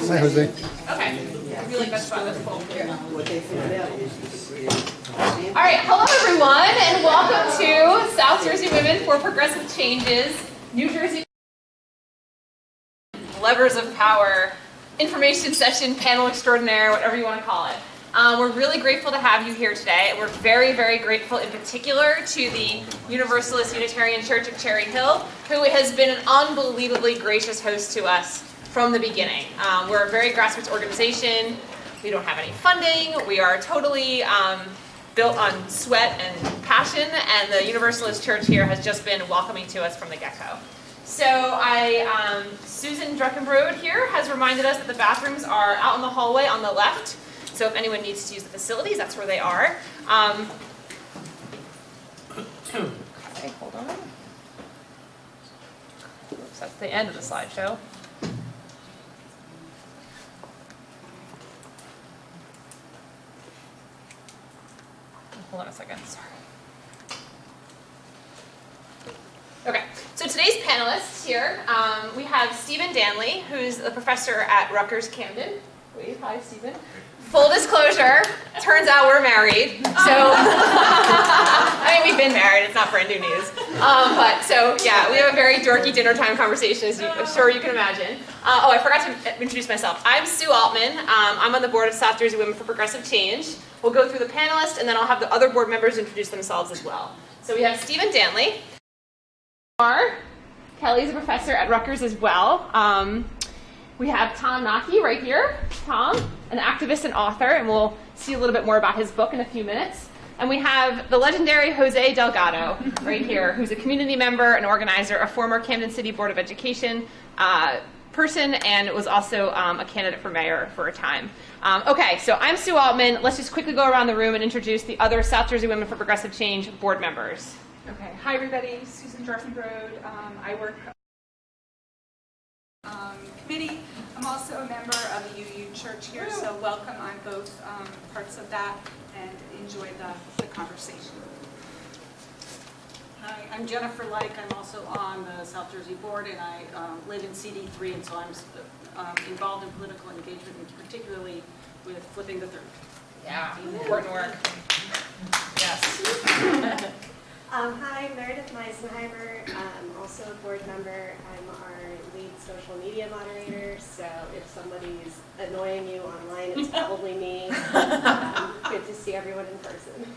Hi, Jose. Okay. I feel like that's fun. That's cool. All right. Hello, everyone, and welcome to South Jersey Women for Progressive Change's New Jersey Levers of Power information session, panel extraordinaire, whatever you want to call it. We're really grateful to have you here today. And we're very, very grateful in particular to the Universalist Unitarian Church of Cherry Hill, who has been an unbelievably gracious host to us from the beginning. We're a very grassroots organization. We don't have any funding. We are totally built on sweat and passion, and the Universalist Church here has just been welcoming to us from the get-go. So Susan Druckenbrode here has reminded us that the bathrooms are out in the hallway on the left. So if anyone needs to use the facilities, that's where they are. Okay, hold on. Oops, that's the end of the slideshow. Hold on a second, sorry. Okay, so today's panelists here, we have Stephen Danley, who's a professor at Rutgers Camden. Wave, hi Stephen. Full disclosure, turns out we're married. So, I mean, we've been married, it's not brand new news. But so, yeah, we have a very dorky dinner time conversation, as I'm sure you can imagine. Oh, I forgot to introduce myself. I'm Sue Altman. I'm on the board of South Jersey Women for Progressive Change. We'll go through the panelists, and then I'll have the other board members introduce themselves as well. So we have Stephen Danley. Kelly's a professor at Rutgers as well. We have Tom Naki right here. Tom, an activist and author, and we'll see a little bit more about his book in a few minutes. And we have the legendary Jose Delgado right here, who's a community member, an organizer, a former Camden City Board of Education person, and was also a candidate for mayor for a time. Okay, so I'm Sue Altman. Let's just quickly go around the room and introduce the other South Jersey Women for Progressive Change board members. Okay, hi everybody, Susan Druckenbrode. I work committee. I'm also a member of the UU Church here, so welcome on both parts of that and enjoy the conversation. Hi, I'm Jennifer Like. I'm also on the South Jersey board, and I live in CD3, and so I'm involved in political engagement, and particularly with flipping the third. Yeah, important work. Yes. Hi, Meredith Meisenheimer. I'm also a board member. I'm our lead social media moderator, so if somebody's annoying you online, it's probably me. Good to see everyone in person.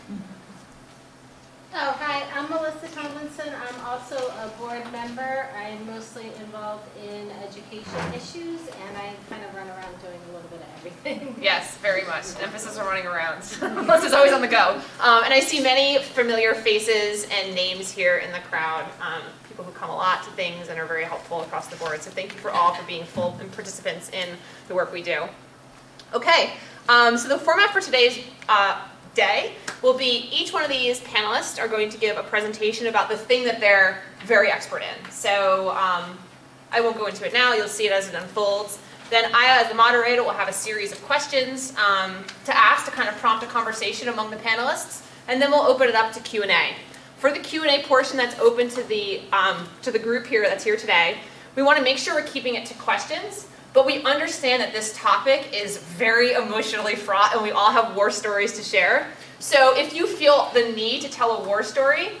Oh, hi, I'm Melissa Tomlinson. I'm also a board member. I'm mostly involved in education issues, and I kind of run around doing a little bit of everything. Yes, very much. Emphasis on running around. Melissa's always on the go. And I see many familiar faces and names here in the crowd, people who come a lot to things and are very helpful across the board. So thank you for all for being full participants in the work we do. Okay, so the format for today's day will be each one of these panelists are going to give a presentation about the thing that they're very expert in. So I won't go into it now. You'll see it as it unfolds. Then I, as the moderator, will have a series of questions to ask to kind of prompt a conversation among the panelists, and then we'll open it up to Q&A. For the Q&A portion that's open to the group here that's here today, we want to make sure we're keeping it to questions. But we understand that this topic is very emotionally fraught, and we all have war stories to share. So if you feel the need to tell a war story,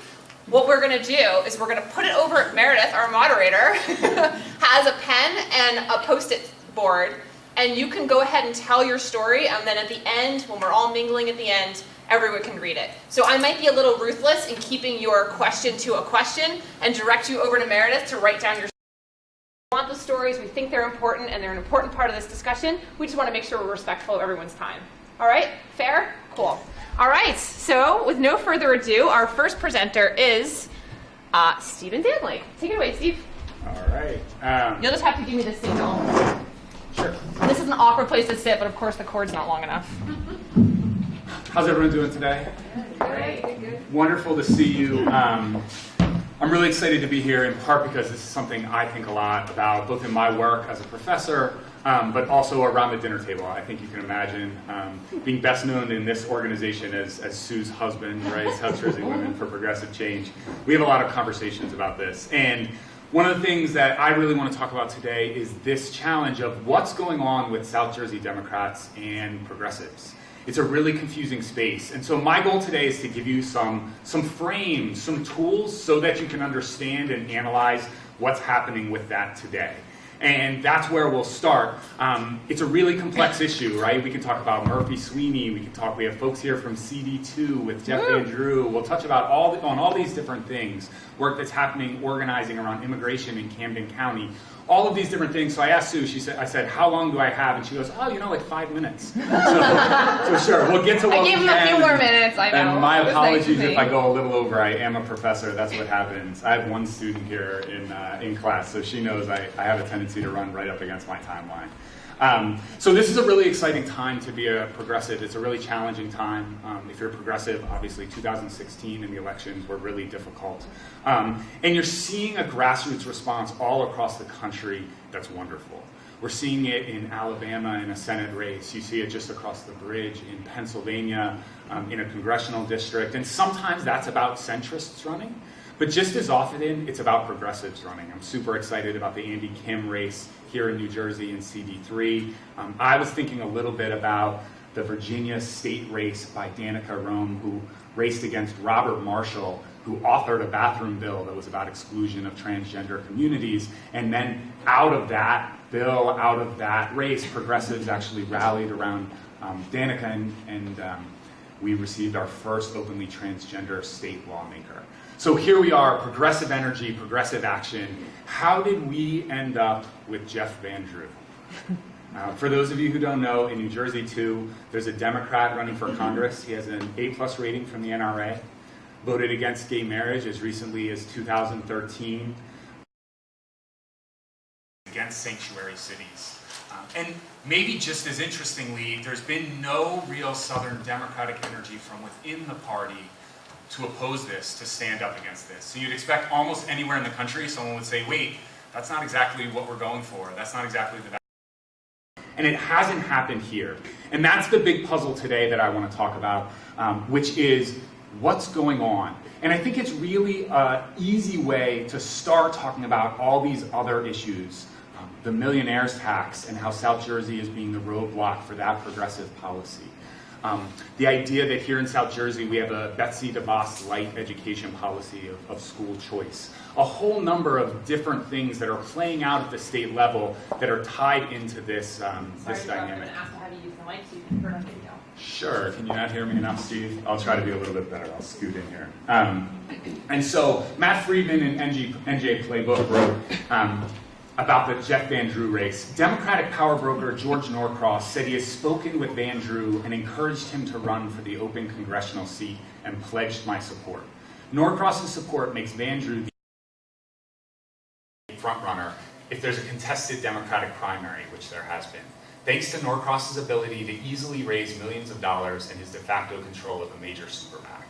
what we're going to do is we're going to put it over at Meredith, our moderator, has a pen and a Post-it board, and you can go ahead and tell your story, and then at the end, when we're all mingling at the end, everyone can read it. So I might be a little ruthless in keeping your question to a question and direct you over to Meredith to write down your want the stories, we think they're important, and they're an important part of this discussion. We just want to make sure we're respectful of everyone's time. All right? Fair? Cool. All right, so with no further ado, our first presenter is Stephen Danley. Take it away, Steve. All right. You'll just have to give me the signal. Sure. This is an awkward place to sit, but of course the cord's not long enough. How's everyone doing today? Great. Wonderful to see you. I'm really excited to be here, in part because this is something I think a lot about, both in my work as a professor, but also around the dinner table. I think you can imagine being best known in this organization as Sue's husband, right? South Jersey Women for Progressive Change. We have a lot of conversations about this. And one of the things that I really want to talk about today is this challenge of what's going on with South Jersey Democrats and progressives. It's a really confusing space. And so my goal today is to give you some frames, some tools so that you can understand and analyze what's happening with that today. And that's where we'll start. It's a really complex issue, right? We can talk about Murphy Sweeney. We have folks here from CD2 with Jeff Van Drew. We'll touch about all these different things, work that's happening, organizing around immigration in Camden County, all of these different things. So I asked Sue, I said, how long do I have? And she goes, like 5 minutes. So sure, we'll get to what we can. I gave him a few more minutes, I know. And my It was apologies nice to if I see. go a little over. I am a professor, that's what happens. I have one student here in class, so she knows I have a tendency to run right up against my timeline. So this is a really exciting time to be a progressive. It's a really challenging time. If you're a progressive, obviously 2016 and the elections were really difficult. And you're seeing a grassroots response all across the country that's wonderful. We're seeing it in Alabama in a Senate race. You see it just across the bridge in Pennsylvania, in a congressional district. And sometimes that's about centrists running. But just as often, it's about progressives running. I'm super excited about the Andy Kim race here in New Jersey in CD3. I was thinking a little bit about the Virginia state race by Danica Rome, who raced against Robert Marshall, who authored a bathroom bill that was about exclusion of transgender communities. And then out of that bill, out of that race, progressives actually rallied around Danica, and we received our first openly transgender state lawmaker. So here we are, progressive energy, progressive action. How did we end up with Jeff Van Drew? For those of you who don't know, in New Jersey too, there's a Democrat running for Congress. He has an A+ rating from the NRA, voted against gay marriage as recently as 2013, against sanctuary cities. And maybe just as interestingly, there's been no real Southern Democratic energy from within the party to oppose this, to stand up against this. So you'd expect almost anywhere in the country, someone would say, wait, that's not exactly what we're going for. That's not exactly the... And it hasn't happened here. And that's the big puzzle today that I want to talk about, which is what's going on. And I think it's really an easy way to start talking about all these other issues, the millionaire's tax and how South Jersey is being the roadblock for that progressive policy. The idea that here in South Jersey we have a Betsy DeVos light education policy of school choice. A whole number of different things that are playing out at the state level that are tied into this, this dynamic. Ask how to use the mic so you can hear on video. Sure. Can you not hear me enough, Steve? I'll try to be a little bit better. I'll scoot in here. And so Matt Friedman and NJ Playbook wrote about the Jeff Van Drew race. Democratic power broker George Norcross said he has spoken with Van Drew and encouraged him to run for the open congressional seat and pledged my support. Norcross's support makes Van Drew the frontrunner if there's a contested Democratic primary, which there has been, thanks to Norcross's ability to easily raise millions of dollars and his de facto control of a major super PAC.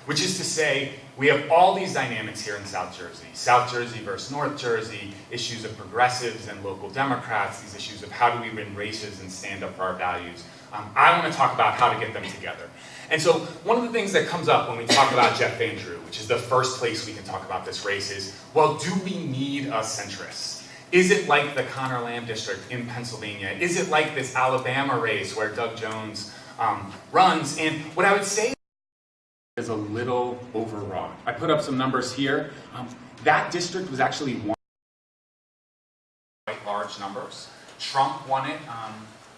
Which is to say, we have all these dynamics here in South Jersey. South Jersey versus North Jersey, issues of progressives and local Democrats, these issues of how do we win races and stand up for our values. I want to talk about how to get them together. And so one of the things that comes up when we talk about Jeff Van Drew, which is the first place we can talk about this race, is, well, do we need a centrist? Is it like the Connor Lamb district in Pennsylvania? Is it like this Alabama race where Doug Jones runs? And what I would say is a little overwrought. I put up some numbers here. That district was actually won by quite large numbers. Trump won it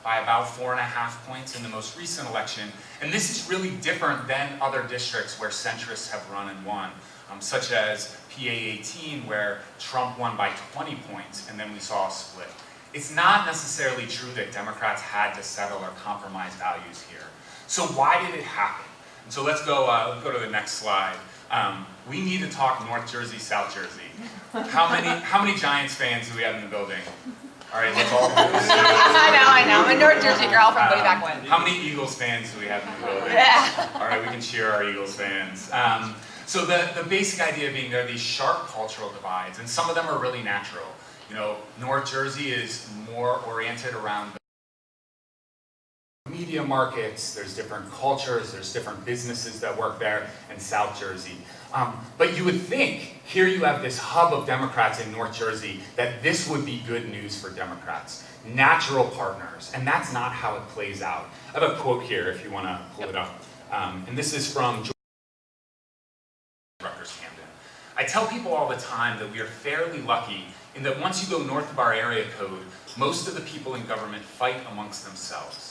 by about 4.5 points in the most recent election. And this is really different than other districts where centrists have run and won, such as PA 18, where Trump won by 20 points, and then we saw a split. It's not necessarily true that Democrats had to settle or compromise values here. So why did it happen? So let's go to the next slide. We need to talk North Jersey, South Jersey. How many Giants fans do we have in the building? All right, let's all. I know. I'm a North Jersey girl from way back when. How many Eagles fans do we have in the building? Yeah. All right, we can cheer our Eagles fans. So the basic idea being there are these sharp cultural divides, and some of them are really natural. You know, North Jersey is more oriented around the media markets, there's different cultures, there's different businesses that work there in South Jersey. But you would think, here you have this hub of Democrats in North Jersey, that this would be good news for Democrats. Natural partners, and that's not how it plays out. I have a quote here if you want to pull it up. And this is from Rutgers Camden. I tell people all the time that we are fairly lucky in that once you go north of our area code, most of the people in government fight amongst themselves.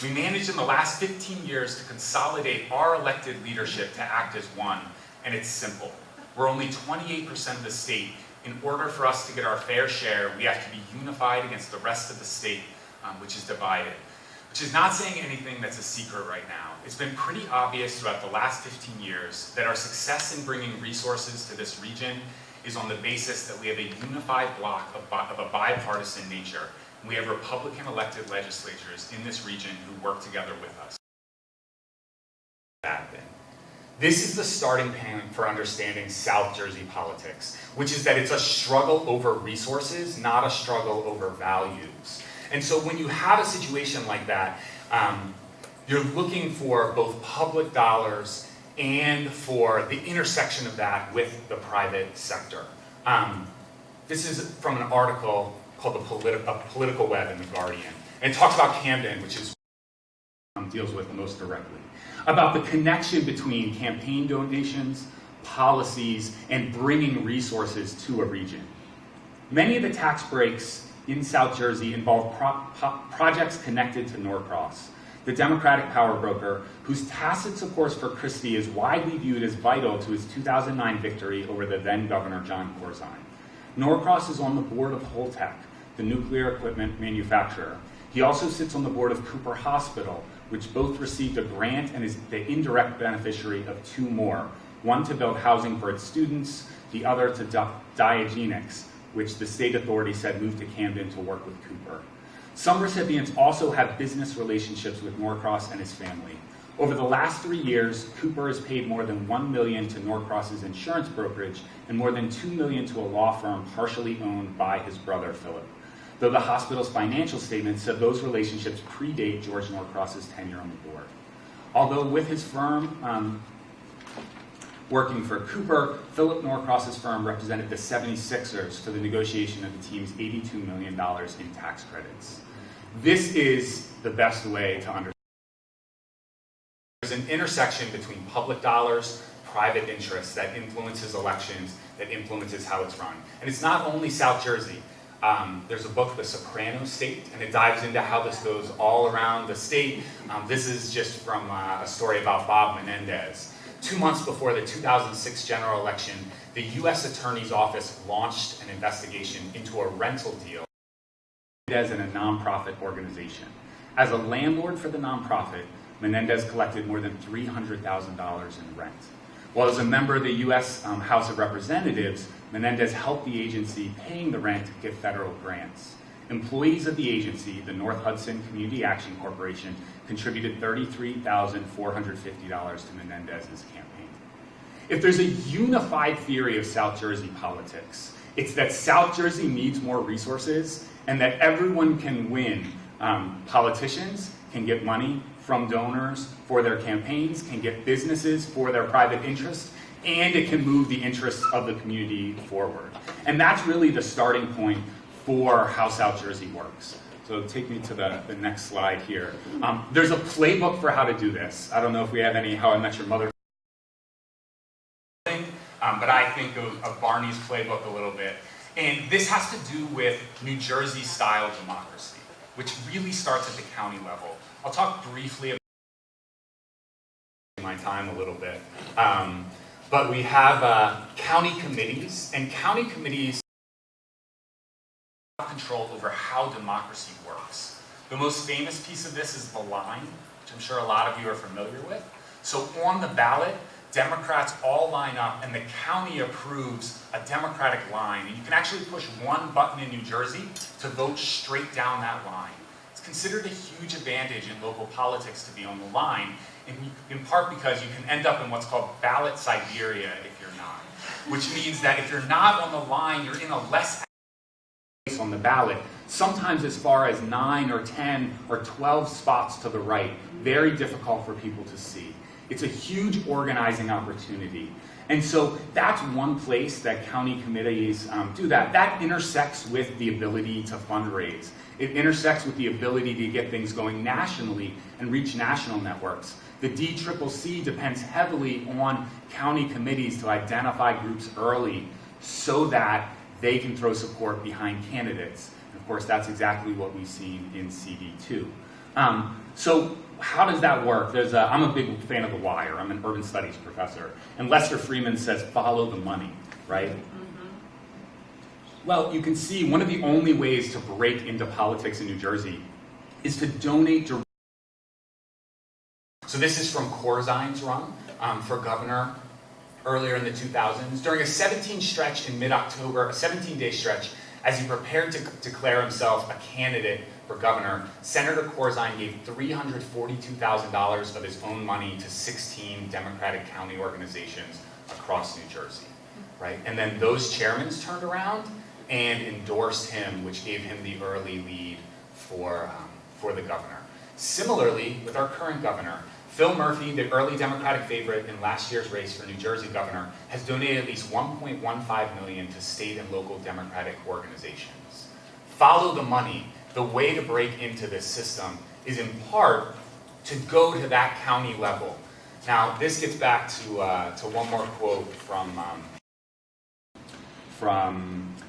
We managed in the last 15 years to consolidate our elected leadership to act as one, and it's simple. We're only 28% of the state. In order for us to get our fair share, we have to be unified against the rest of the state, which is divided. Which is not saying anything that's a secret right now. It's been pretty obvious throughout the last 15 years that our success in bringing resources to this region is on the basis that we have a unified bloc of a bipartisan nature. We have Republican-elected legislatures in this region who work together with us. Bad thing. This is the starting point for understanding South Jersey politics, which is that it's a struggle over resources, not a struggle over values. And so when you have a situation like that, you're looking for both public dollars and for the intersection of that with the private sector. This is from an article called A Political Web in The Guardian. And it talks about Camden, which is deals with most directly, about the connection between campaign donations, policies, and bringing resources to a region. Many of the tax breaks in South Jersey involve projects connected to Norcross, the Democratic power broker, whose tacit support for Christie is widely viewed as vital to his 2009 victory over the then Governor John Corzine. Norcross is on the board of Holtec, the nuclear equipment manufacturer. He also sits on the board of Cooper Hospital, which both received a grant and is the indirect beneficiary of two more, one to build housing for its students, the other to Diagenics, which the state authority said moved to Camden to work with Cooper. Some recipients also have business relationships with Norcross and his family. Over the last 3 years, Cooper has paid more than $1 million to Norcross's insurance brokerage and more than $2 million to a law firm partially owned by his brother, Philip, though the hospital's financial statements said those relationships predate George Norcross's tenure on the board. Although with his firm working for Cooper, Philip Norcross's firm represented the 76ers for the negotiation of the team's $82 million in tax credits. This is the best way to understand. There's an intersection between public dollars, private interests that influences elections, that influences how it's run. And it's not only South Jersey. There's a book, The Soprano State, and it dives into how this goes all around the state. This is just from a story about Bob Menendez. 2 months before the 2006 general election, the U.S. Attorney's Office launched an investigation into a rental deal as in a nonprofit organization. As a landlord for the nonprofit, Menendez collected more than $300,000 in rent. While as a member of the U.S. House of Representatives, Menendez helped the agency paying the rent get federal grants. Employees of the agency, the North Hudson Community Action Corporation, contributed $33,450 to Menendez's campaign. If there's a unified theory of South Jersey politics, it's that South Jersey needs more resources and that everyone can win. Politicians can get money from donors for their campaigns, can get businesses for their private interests, and it can move the interests of the community forward. And that's really the starting point for how South Jersey works. So take me to the next slide here. There's a playbook for how to do this. I don't know if we have any How I Met Your Mother, but I think of Barney's playbook a little bit. And this has to do with New Jersey-style democracy, which really starts at the county level. I'll talk briefly about my time a little bit. But we have county committees, and county committees have control over how democracy works. The most famous piece of this is the line, which I'm sure a lot of you are familiar with. So on the ballot, Democrats all line up and the county approves a Democratic line. And you can actually push one button in New Jersey to vote straight down that line. It's considered a huge advantage in local politics to be on the line, in part because you can end up in what's called ballot Siberia if you're not. Which means that if you're not on the line, you're in a less on the ballot, sometimes as far as 9 or 10 or 12 spots to the right, very difficult for people to see. It's a huge organizing opportunity. And so that's one place that county committees do that. That intersects with the ability to fundraise. It intersects with the ability to get things going nationally and reach national networks. The DCCC depends heavily on county committees to identify groups early so that they can throw support behind candidates. And of course, that's exactly what we've seen in CD2. So how does that work? I'm a big fan of The Wire. I'm an urban studies professor. And Lester Freeman says, follow the money, right? Well, you can see one of the only ways to break into politics in New Jersey is to donate directly. So this is from Corzine's run for governor earlier in the 2000s. During a 17 stretch in mid-October, a 17-day stretch, as he prepared to declare himself a candidate for governor, Senator Corzine gave $342,000 of his own money to 16 Democratic county organizations across New Jersey, right? And then those chairmen turned around and endorsed him, which gave him the early lead for the governor. Similarly, with our current governor, Phil Murphy, the early Democratic favorite in last year's race for New Jersey governor, has donated at least $1.15 million to state and local Democratic organizations. Follow the money. The way to break into this system is in part to go to that county level. Now, this gets back to one more quote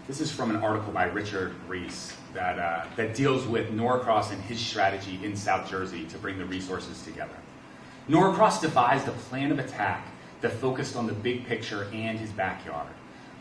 this is from an article by Richard Reese that deals with Norcross and his strategy in South Jersey to bring the resources together. Norcross devised a plan of attack that focused on the big picture and his backyard.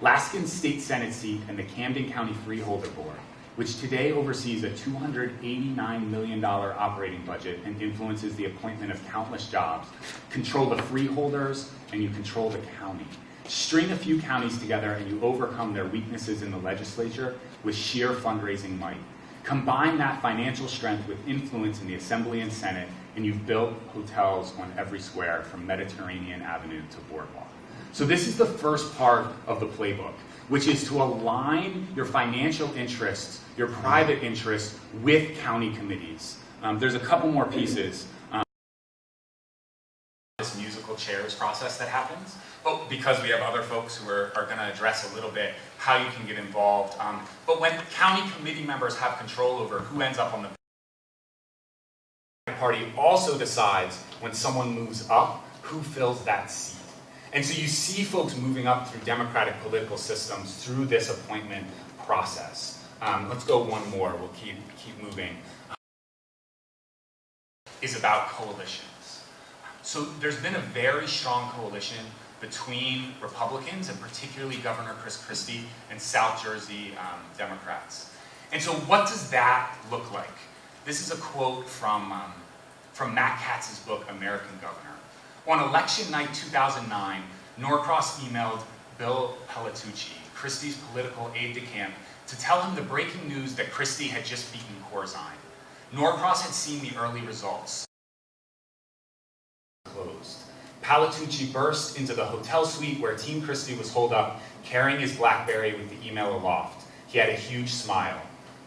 Laskin's state Senate seat and the Camden County Freeholder Board, which today oversees a $289 million operating budget and influences the appointment of countless jobs, control the freeholders and you control the county. String a few counties together and you overcome their weaknesses in the legislature with sheer fundraising might. Combine that financial strength with influence in the Assembly and Senate, and you've built hotels on every square from Mediterranean Avenue to Boardwalk. So this is the first part of the playbook, which is to align your financial interests, your private interests, with county committees. There's a couple more pieces. This musical chairs process that happens, but because we have other folks who are going to address a little bit how you can get involved. But when county committee members have control over who ends up on the party, also decides when someone moves up, who fills that seat. And so you see folks moving up through democratic political systems through this appointment process. Let's go one more. We'll keep moving. Is about coalitions. So there's been a very strong coalition between Republicans and particularly Governor Chris Christie and South Jersey Democrats. And so what does that look like? This is a quote from Matt Katz's book, American Governor. On election night 2009, Norcross emailed Bill Pelletucci, Christie's political aide-de-camp, to tell him the breaking news that Christie had just beaten Corzine. Norcross had seen the early results. Closed. Pelletucci burst into the hotel suite where Team Christie was holed up, carrying his BlackBerry with the email aloft. He had a huge smile.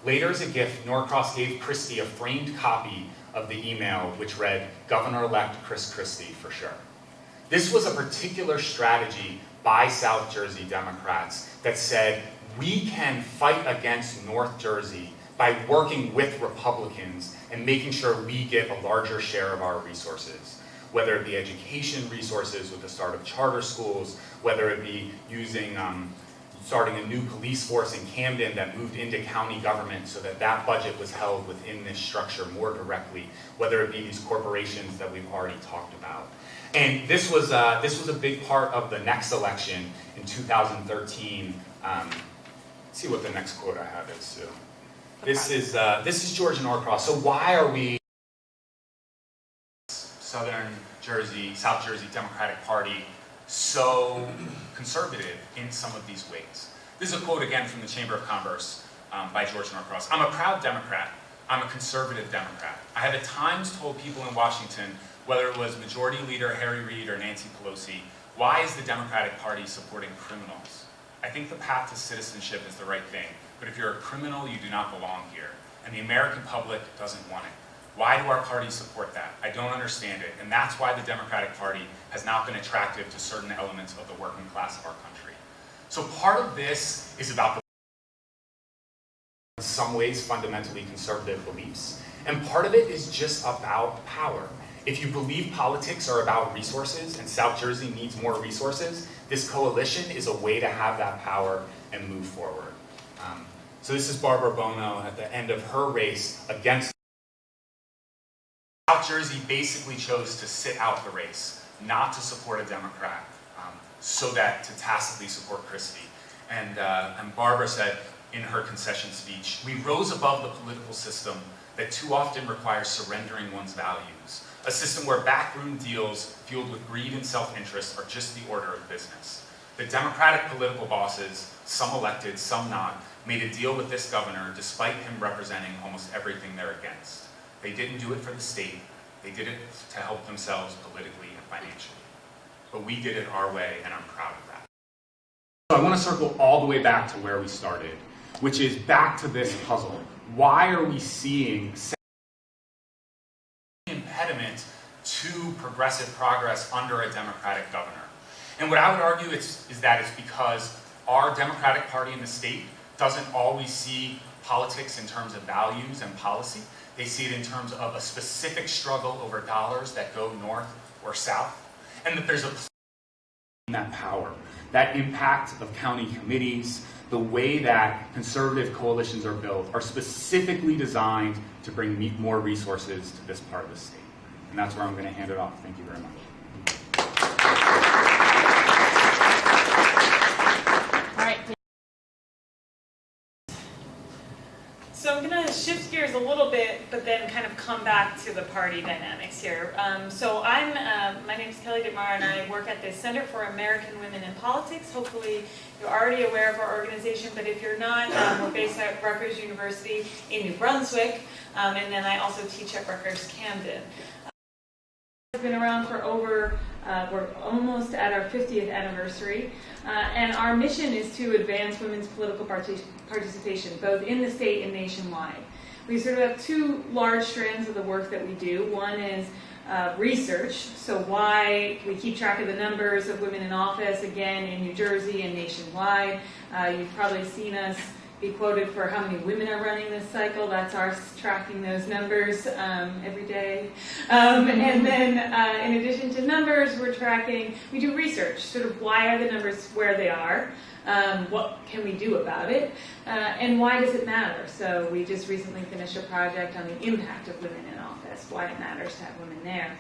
Later, as a gift, Norcross gave Christie a framed copy of the email, which read, Governor-elect Chris Christie, for sure. This was a particular strategy by South Jersey Democrats that said, we can fight against North Jersey by working with Republicans and making sure we get a larger share of our resources, whether it be education resources with the start of charter schools, whether it be using starting a new police force in Camden that moved into county government so that that budget was held within this structure more directly, whether it be these corporations that we've already talked about. And this was a big part of the next election in 2013. Let's see what the next quote I have is, Sue. This is George Norcross. So why are we South Jersey Democratic Party so conservative in some of these ways? This is a quote again from the Chamber of Commerce by George Norcross. I'm a proud Democrat. I'm a conservative Democrat. I have at times told people in Washington, whether it was Majority Leader Harry Reid or Nancy Pelosi, why is the Democratic Party supporting criminals? I think the path to citizenship is the right thing, but if you're a criminal, you do not belong here, and the American public doesn't want it. Why do our parties support that? I don't understand it, and that's why the Democratic Party has not been attractive to certain elements of the working class of our country. So part of this is about the in some ways fundamentally conservative beliefs, and part of it is just about power. If you believe politics are about resources and South Jersey needs more resources, this coalition is a way to have that power and move forward. So this is Barbara Bono at the end of her race against South Jersey basically chose to sit out the race, not to support a Democrat, so that to tacitly support Christie. And Barbara said in her concession speech, "We rose above the political system that too often requires surrendering one's values, a system where backroom deals fueled with greed and self-interest are just the order of business. The Democratic political bosses, some elected, some not, made a deal with this governor despite him representing almost everything they're against. They didn't do it for the state, they did it to help themselves politically and financially. But we did it our way, and I'm proud of that." So I want to circle all the way back to where we started, which is back to this puzzle. Why are we seeing impediment to progressive progress under a Democratic governor? And what I would argue is that it's because our Democratic Party in the state doesn't always see politics in terms of values and policy. They see it in terms of a specific struggle over dollars that go north or south, and that there's that power, that impact of county committees, the way that conservative coalitions are built are specifically designed to bring more resources to this part of the state. And that's where I'm going to hand it off. Thank you very much. All right. So I'm going to shift gears a little bit, but then kind of come back to the party dynamics here. My name is Kelly DeMar, and I work at the Center for American Women in Politics. Hopefully you're already aware of our organization, but if you're not, we're based at Rutgers University in New Brunswick, and then I also teach at Rutgers Camden. We've been around for we're almost at our 50th anniversary, and our mission is to advance women's political participation, both in the state and nationwide. We sort of have two large strands of the work that we do. One is research, so why we keep track of the numbers of women in office, again, in New Jersey and nationwide. You've probably seen us be quoted for how many women are running this cycle. That's our tracking those numbers every day. And then in addition to numbers, we do research, sort of why are the numbers where they are, what can we do about it, and why does it matter? So we just recently finished a project on the impact of women in office, why it matters to have women there.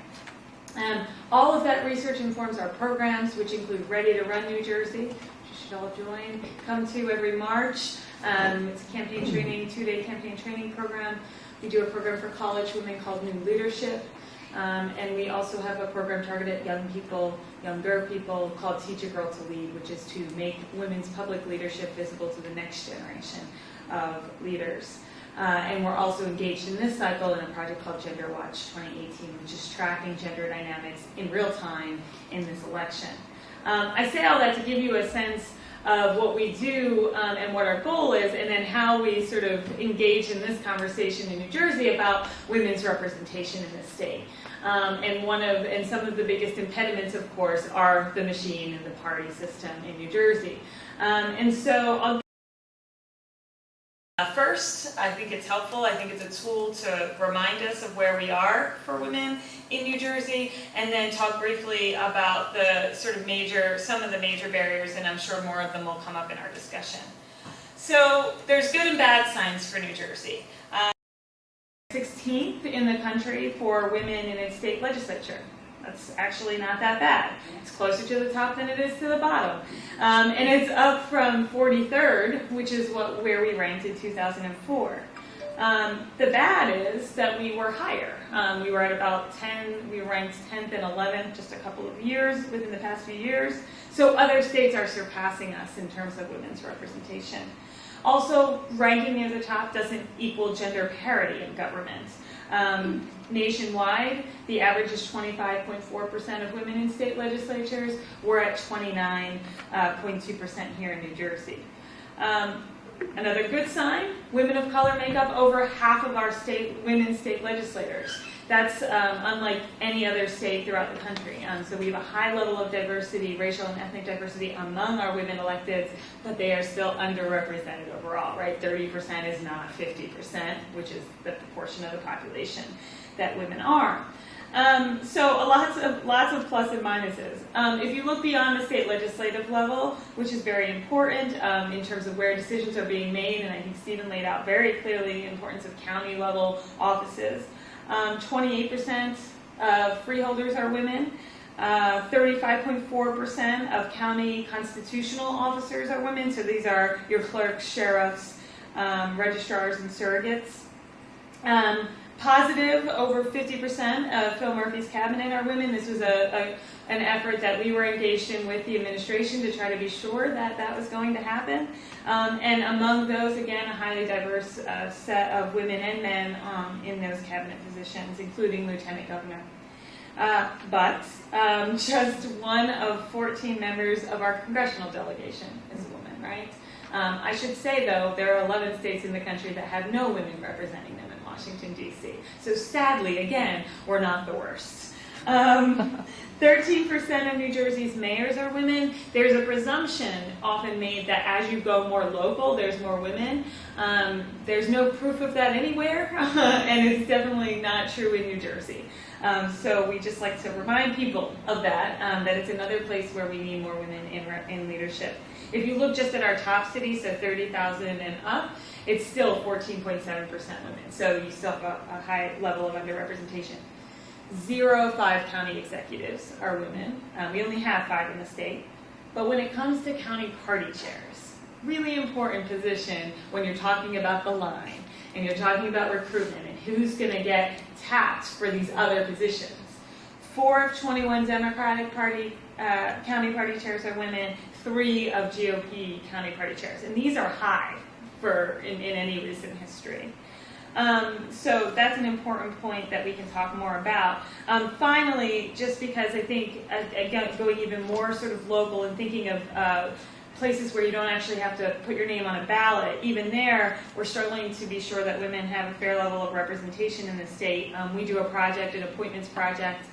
All of that research informs our programs, which include Ready to Run New Jersey, which you should all join, come to every March. It's a campaign training, 2-day campaign training program. We do a program for college women called New Leadership. And we also have a program targeted at younger people called Teach a Girl to Lead, which is to make women's public leadership visible to the next generation of leaders. And we're also engaged in this cycle in a project called Gender Watch 2018, which is tracking gender dynamics in real time in this election. I say all that to give you a sense of what we do and what our goal is, and then how we sort of engage in this conversation in New Jersey about women's representation in the state. And some of the biggest impediments, of course, are the machine and the party system in New Jersey. First, I think it's helpful. I think it's a tool to remind us of where we are for women in New Jersey, and then talk briefly about the some of the major barriers, and I'm sure more of them will come up in our discussion. So there's good and bad signs for New Jersey. 16th in the country for women in its state legislature. That's actually not that bad. It's closer to the top than it is to the bottom. And it's up from 43rd, which is where we ranked in 2004. The bad is that we were higher. We were at about 10, we ranked 10th and 11th just a couple of years, within the past few years. So other states are surpassing us in terms of women's representation. Also, ranking near the top doesn't equal gender parity in government. Nationwide, the average is 25.4% of women in state legislatures. We're at 29.2% here in New Jersey. Another good sign, women of color make up over half of our women state legislators. That's unlike any other state throughout the country. So we have a high level of diversity, racial and ethnic diversity among our women electeds, but they are still underrepresented overall, right? 30% is not 50%, which is the proportion of the population that women are. So lots of plus and minuses. If you look beyond the state legislative level, which is very important in terms of where decisions are being made, and I think Stephen laid out very clearly the importance of county level offices. 28% of freeholders are women. 35.4% of county constitutional officers are women. So these are your clerks, sheriffs, registrars, and surrogates. Positive, over 50% of Phil Murphy's cabinet are women. This was an effort that we were engaged in with the administration to try to be sure that that was going to happen. And among those, again, a highly diverse set of women and men in those cabinet positions, including lieutenant governor. But just one of 14 members of our congressional delegation is a woman, right? I should say, though, there are 11 states in the country that have no women representing them in Washington, D.C. So sadly, again, we're not the worst. 13% of New Jersey's mayors are women. There's a presumption often made that as you go more local, there's more women. There's no proof of that anywhere, and it's definitely not true in New Jersey. So we just like to remind people of that, that it's another place where we need more women in leadership. If you look just at our top cities, so 30,000 and up, it's still 14.7% women. So you still have a high level of underrepresentation. 5 county executives are women. We only have 5 in the state. But when it comes to county party chairs, really important position when you're talking about the line and you're talking about recruitment and who's going to get tapped for these other positions. 4 of 21 Democratic Party county party chairs are women. 3 of GOP county party chairs. And these are high in any recent history. So that's an important point that we can talk more about. Finally, just because I think, again, going even more sort of local and thinking of places where you don't actually have to put your name on a ballot, even there, we're struggling to be sure that women have a fair level of representation in the state. We do a project, an appointments project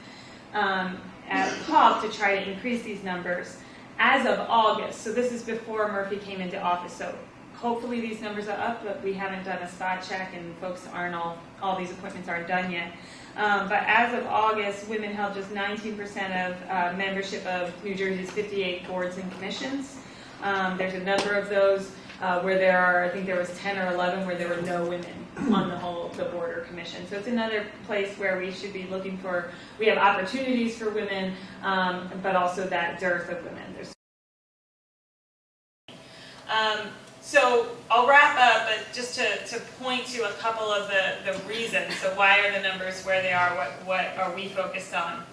at POP to try to increase these numbers. As of August, so this is before Murphy came into office, so hopefully these numbers are up, but we haven't done a spot check and folks aren't all these appointments aren't done yet. But as of August, women held just 19% of membership of New Jersey's 58 boards and commissions. There's a number of those where there are, I think there was 10 or 11 where there were no women on the board or commission. So it's another place where we should be looking for, we have opportunities for women, but also that dearth of women. So I'll wrap up, but just to point to a couple of the reasons. So why are the numbers where they are? What are we focused on?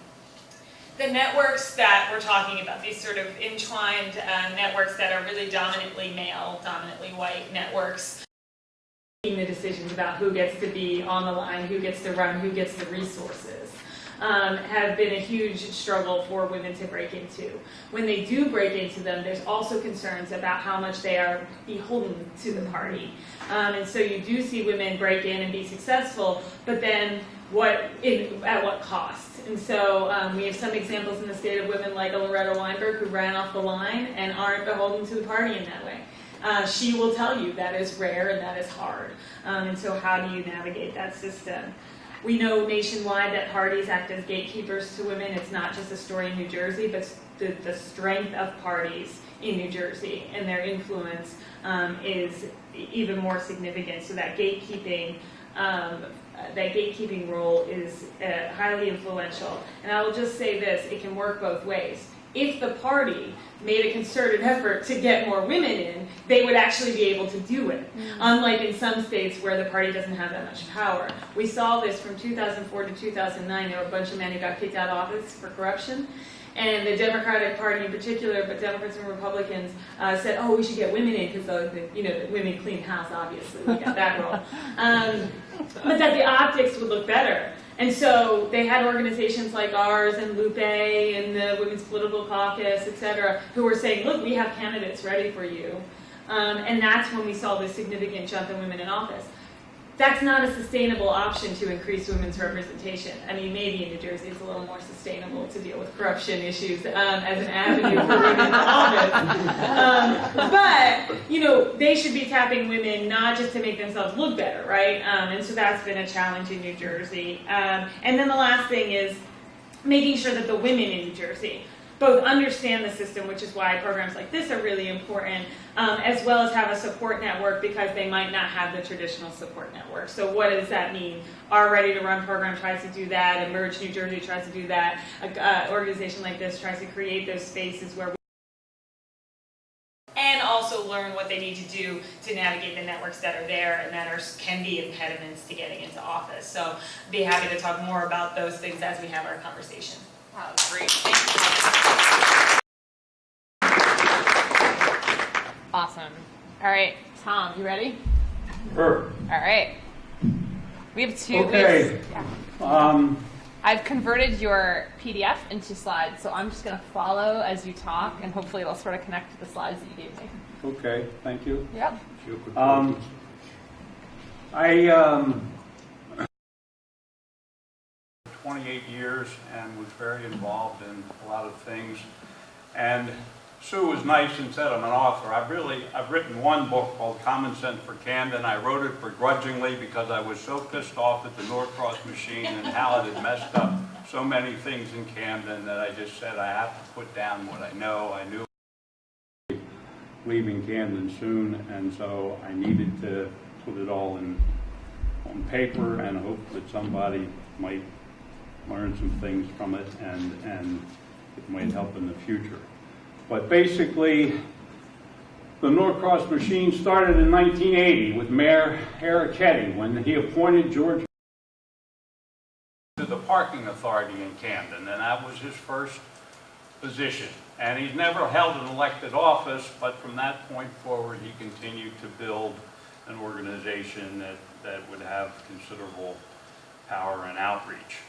The networks that we're talking about, these sort of entwined networks that are really dominantly male, dominantly white networks, making the decisions about who gets to be on the line, who gets to run, who gets the resources, have been a huge struggle for women to break into. When they do break into them, there's also concerns about how much they are beholden to the party. And so you do see women break in and be successful, but then at what cost? And so we have some examples in the state of women like a Loretta Weinberg who ran off the line and aren't beholden to the party in that way. She will tell you that is rare and that is hard. And so how do you navigate that system? We know nationwide that parties act as gatekeepers to women. It's not just a story in New Jersey, but the strength of parties in New Jersey and their influence is even more significant. So that gatekeeping role is highly influential. And I will just say this, it can work both ways. If the party made a concerted effort to get more women in, they would actually be able to do it. Unlike in some states where the party doesn't have that much power. We saw this from 2004 to 2009. There were a bunch of men who got kicked out of office for corruption. And the Democratic Party in particular, but Democrats and Republicans said, oh, we should get women in because the women clean house, obviously. We got that role. but that the optics would look better. And so they had organizations like ours and Lupe and the Women's Political Caucus, et cetera, who were saying, look, we have candidates ready for you. And that's when we saw this significant jump in women in office. That's not a sustainable option to increase women's representation. I mean, maybe in New Jersey it's a little more sustainable to deal with corruption issues as an avenue for women in office. But, you know, they should be tapping women not just to make themselves look better, right? And so that's been a challenge in New Jersey. And then the last thing is making sure that the women in New Jersey both understand the system, which is why programs like this are really important, as well as have a support network because they might not have the traditional support network. So what does that mean? Our Ready to Run program tries to do that, Emerge New Jersey tries to do that, an organization like this tries to create those spaces where and also learn what they need to do to navigate the networks that are there and that can be impediments to getting into office. So I'd be happy to talk more about those things as we have our conversation. Wow, great. Thank you. Awesome. All right, Tom, you ready? Sure. All right. We have two. Okay. I've converted your PDF into slides, so I'm just going to follow as you talk, and hopefully it'll sort of connect to the slides that you gave me. Okay, thank you. Yep. I 28 years and was very involved in a lot of things. And Sue was nice and said I'm an author. I've written one book called Common Sense for Camden. I wrote it begrudgingly because I was so pissed off at the Norcross machine and how it had messed up so many things in Camden that I just said I have to put down what I know. I knew leaving Camden soon, and so I needed to put it all on paper and hope that somebody might learn some things from it and it might help in the future. But basically, the Norcross machine started in 1980 with Mayor Arricchetti when he appointed George to the parking authority in Camden, and that was his first position. And he's never held an elected office, but from that point forward, he continued to build an organization that would have considerable power and outreach.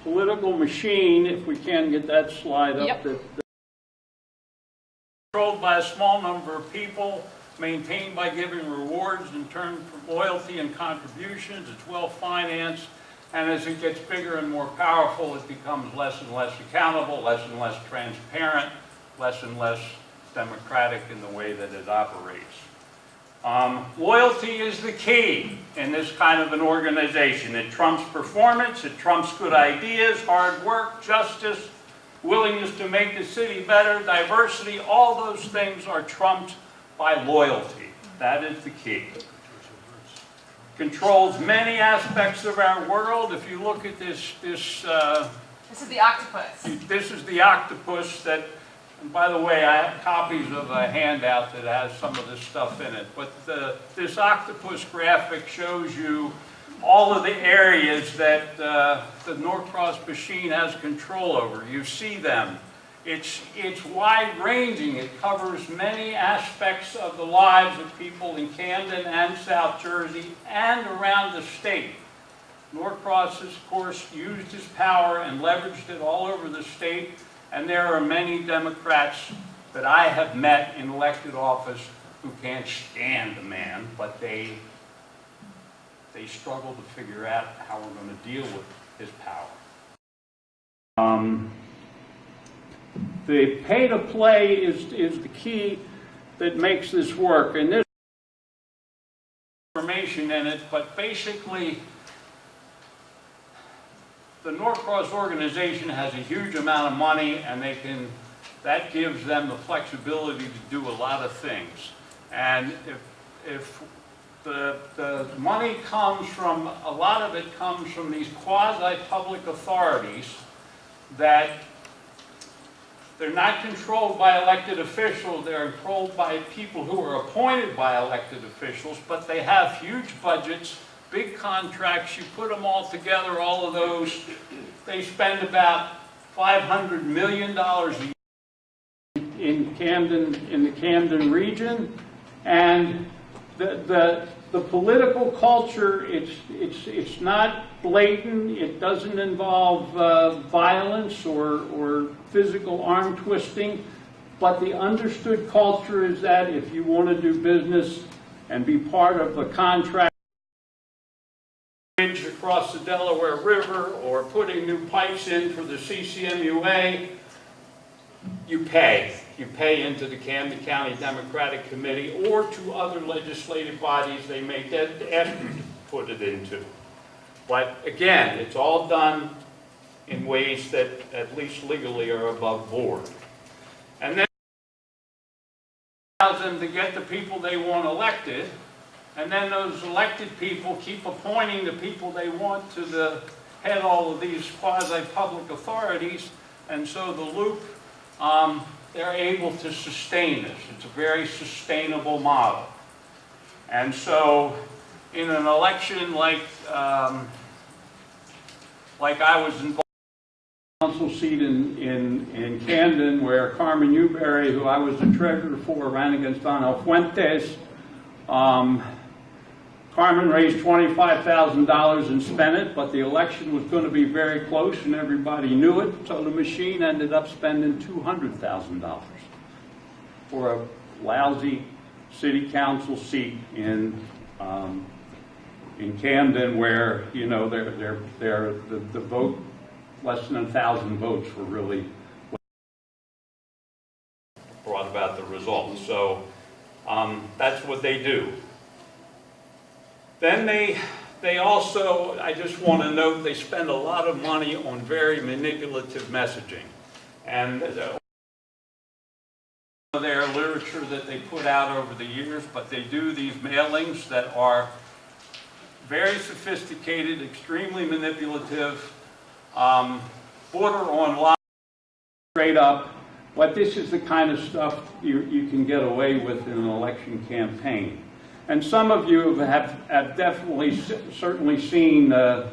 Political machine, if we can get that slide up. Yep. Controlled by a small number of people, maintained by giving rewards in turn for loyalty and contributions. It's well financed, and as it gets bigger and more powerful, it becomes less and less accountable, less and less transparent, less and less democratic in the way that it operates. Loyalty is the key in this kind of an organization. It trumps performance, it trumps good ideas, hard work, justice, willingness to make the city better, diversity. All those things are trumped by loyalty. That is the key. Controls many aspects of our world. If you look at this This is the octopus. this is the octopus that, and by the way, I have copies of a handout that has some of this stuff in it. But this octopus graphic shows you all of the areas that the Norcross machine has control over. You see them. It's wide-ranging. It covers many aspects of the lives of people in Camden and South Jersey and around the state. Norcross, of course, used his power and leveraged it all over the state. And there are many Democrats that I have met in elected office who can't stand the man, but they struggle to figure out how we're going to deal with his power. The pay-to-play is the key that makes this work. And there's information in it, but basically, the Norcross organization has a huge amount of money, and that gives them the flexibility to do a lot of things. And if the money comes from, a lot of it comes from these quasi-public authorities that they're not controlled by elected officials, they're controlled by people who are appointed by elected officials, but they have huge budgets, big contracts. You put them all together, all of those, they spend about $500 million a year in the Camden region, and the political culture, it's not blatant. It doesn't involve violence or physical arm twisting. But the understood culture is that if you want to do business and be part of a contract bridge across the Delaware River or putting new pipes in for the CCMUA, you pay. You pay into the Camden County Democratic Committee or to other legislative bodies they may ask you to put it into. But again, it's all done in ways that at least legally are above board. And then allows them to get the people they want elected, and then those elected people keep appointing the people they want to head all of these quasi-public authorities, and so the loop, they're able to sustain this. It's a very sustainable model. And so in an election like I was involved council seat in Camden, where Carmen Newberry, who I was the treasurer for, ran against Donald Fuentes. Carmen raised $25,000 and spent it, but the election was going to be very close and everybody knew it, so the machine ended up spending $200,000 for a lousy city council seat in Camden, where, you know, the vote, less than 1,000 votes were really what brought about the results. So that's what they do. Then they also, I just want to note, they spend a lot of money on very manipulative messaging. And their literature that they put out over the years, but they do these mailings that are very sophisticated, extremely manipulative, border on lie, straight up. But this is the kind of stuff you can get away with in an election campaign. And some of you have definitely, certainly seen the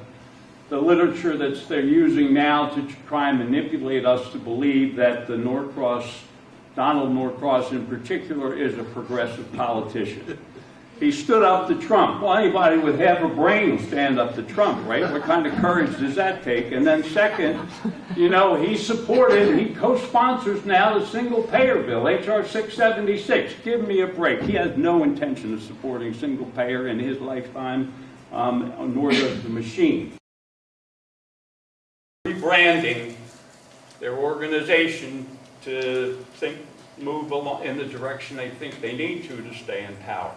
literature that they're using now to try and manipulate us to believe that the Norcross, Donald Norcross in particular, is a progressive politician. He stood up to Trump. Well, anybody with half a brain will stand up to Trump, right? What kind of courage does that take? And then second, you know, he supported, he co-sponsors now the single-payer bill, H.R. 676. Give me a break. He has no intention of supporting single-payer in his lifetime, nor does the machine. Rebranding their organization to move along in the direction they think they need to stay in power.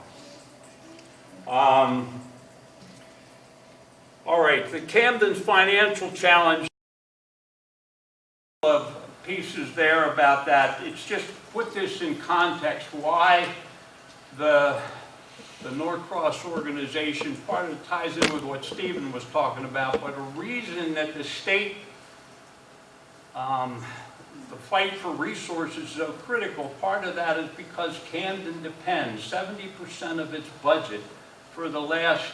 All right, the Camden's financial challenge, of pieces there about that. It's just put this in context why the Norcross organization, part of it ties in with what Stephen was talking about, but a reason that the state, the fight for resources is so critical, part of that is because Camden depends, 70% of its budget for the last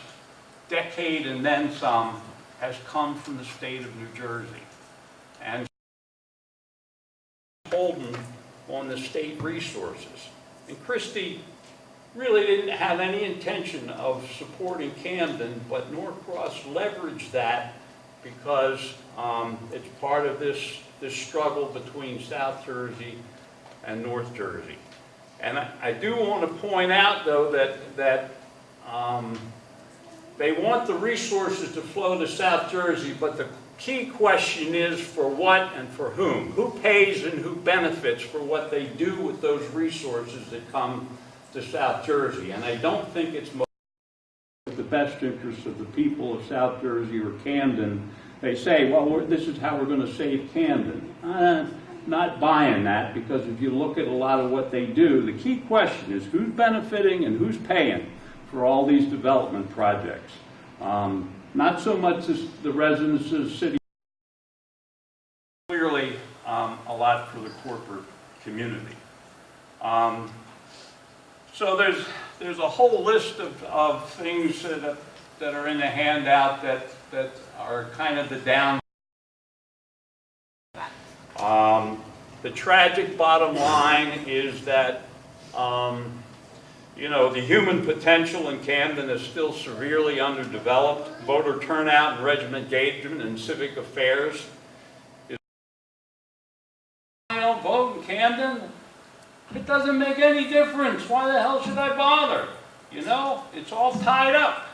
decade and then some has come from the state of New Jersey. And holding on the state resources. And Christie really didn't have any intention of supporting Camden, but Norcross leveraged that because it's part of this struggle between South Jersey and North Jersey. And I do want to point out, though, that they want the resources to flow to South Jersey, but the key question is for what and for whom? Who pays and who benefits for what they do with those resources that come to South Jersey? And I don't think it's the best interest of the people of South Jersey or Camden. They say, well, this is how we're going to save Camden. Not buying that, because if you look at a lot of what they do, the key question is who's benefiting and who's paying for all these development projects. Not so much as the residents of the city, clearly a lot for the corporate community. So there's a whole list of things that are in the handout that are kind of the down. The tragic bottom line is that You know, the human potential in Camden is still severely underdeveloped. Voter turnout and regiment engagement in civic affairs is, I don't vote in Camden. It doesn't make any difference. Why the hell should I bother? You know, it's all tied up.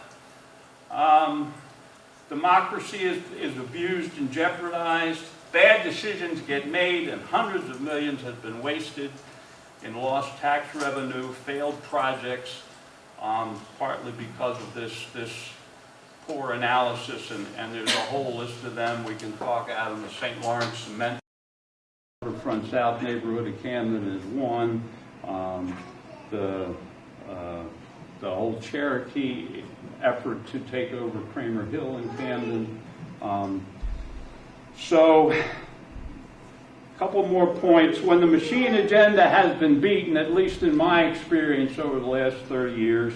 Democracy is abused and jeopardized. Bad decisions get made and hundreds of millions have been wasted in lost tax revenue, failed projects, partly because of this poor analysis, and there's a whole list of them. We can talk out in the St. Lawrence Cement. Waterfront South neighborhood of Camden is one. The whole Cherokee effort to take over Kramer Hill in Camden. So, a couple more points. When the machine agenda has been beaten, at least in my experience over the last 30 years,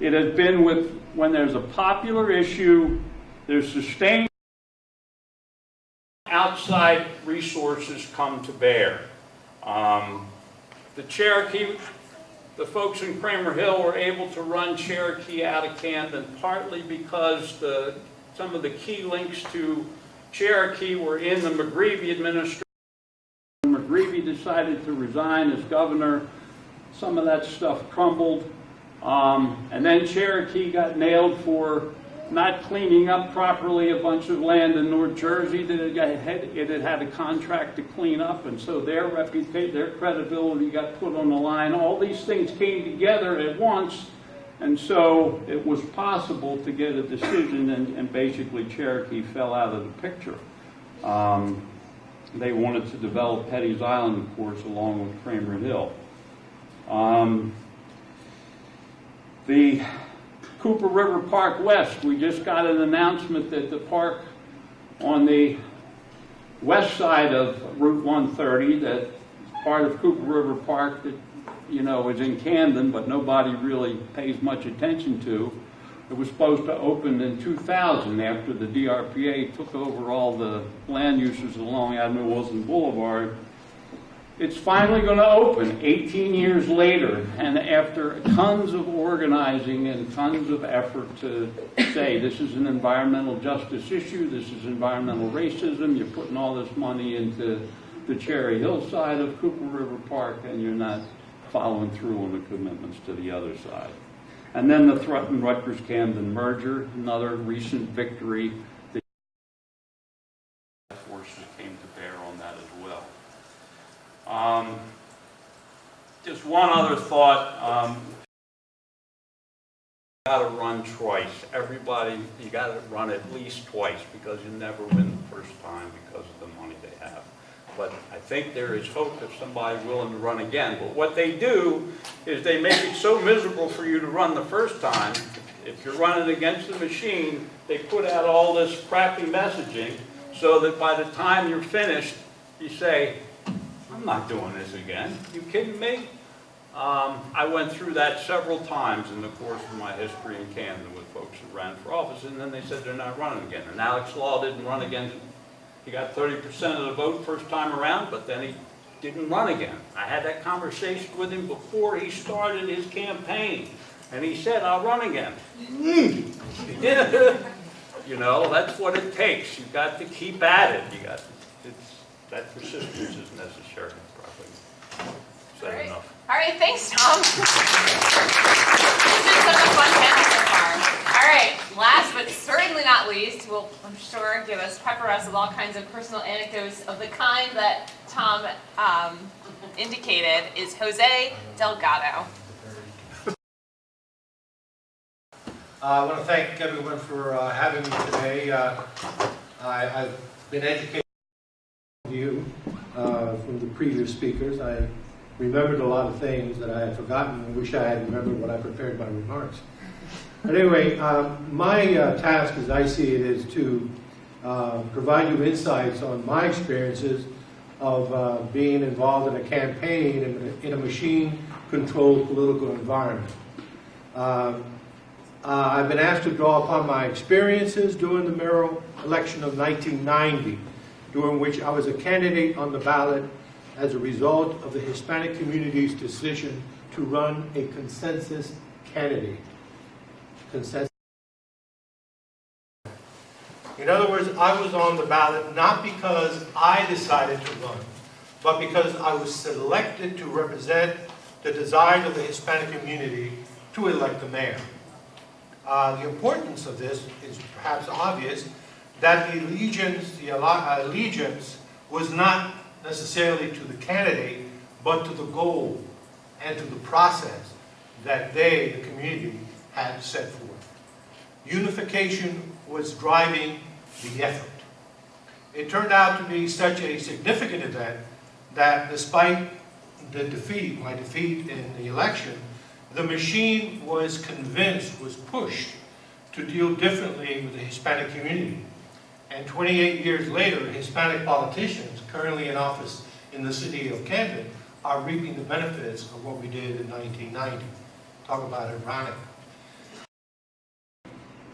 it has been when there's a popular issue, there's sustained outside resources come to bear. The Cherokee, the folks in Kramer Hill were able to run Cherokee out of Camden partly because some of the key links to Cherokee were in the McGreevey administration. When McGreevey decided to resign as governor, some of that stuff crumbled. And then Cherokee got nailed for not cleaning up properly a bunch of land in North Jersey that it had had a contract to clean up, and so their reputation, their credibility got put on the line. All these things came together at once, and so it was possible to get a decision, and basically Cherokee fell out of the picture. They wanted to develop Petty's Island, of course, along with Kramer Hill. The Cooper River Park West, we just got an announcement that the park on the west side of Route 130, that part of Cooper River Park that, you know, is in Camden, but nobody really pays much attention to. It was supposed to open in 2000 after the DRPA took over all the land uses along Admiral Wilson Boulevard. It's finally going to open 18 years later, and after tons of organizing and tons of effort to say this is an environmental justice issue, this is environmental racism, you're putting all this money into the Cherry Hill side of Cooper River Park, and you're not following through on the commitments to the other side. And then the Threaten-Rutgers-Camden merger, another recent victory. The forces came to bear on that as well. Just one other thought. You got to run twice. Everybody, you got to run at least twice because you never win the first time because of the money they have. But I think there is hope if somebody's willing to run again. But what they do is they make it so miserable for you to run the first time. If you're running against the machine, they put out all this crappy messaging so that by the time you're finished, you say, I'm not doing this again. You kidding me? I went through that several times in the course of my history in Camden with folks that ran for office, and then they said they're not running again. And Alex Law didn't run again. He got 30% of the vote first time around, but then he didn't run again. I had that conversation with him before he started his campaign, and he said, I'll run again. He did. You know, that's what it takes. You've got to keep at it. That persistence is necessary. Probably said enough. All right, thanks, Tom. This has been such a fun panel so far. All right, last but certainly not least, will, I'm sure, pepper us with all kinds of personal anecdotes of the kind that Tom indicated, is Jose Delgado. I want to thank everyone for having me today. I've been educated from you, from the previous speakers. I remembered a lot of things that I had forgotten. I wish I had remembered when I prepared my remarks. But anyway, my task, as I see it, is to provide you insights on my experiences of being involved in a campaign in a machine-controlled political environment. I've been asked to draw upon my experiences during the mayoral election of 1990, during which I was a candidate on the ballot as a result of the Hispanic community's decision to run a consensus candidate. Consensus. In other words, I was on the ballot not because I decided to run, but because I was selected to represent the desires of the Hispanic community to elect the mayor. The importance of this is perhaps obvious, that the allegiance was not necessarily to the candidate, but to the goal and to the process that they, the community, had set forth. Unification was driving the effort. It turned out to be such a significant event that despite the defeat, my defeat in the election, the machine was convinced, was pushed to deal differently with the Hispanic community. And 28 years later, Hispanic politicians currently in office in the city of Camden are reaping the benefits of what we did in 1990. Talk about ironic.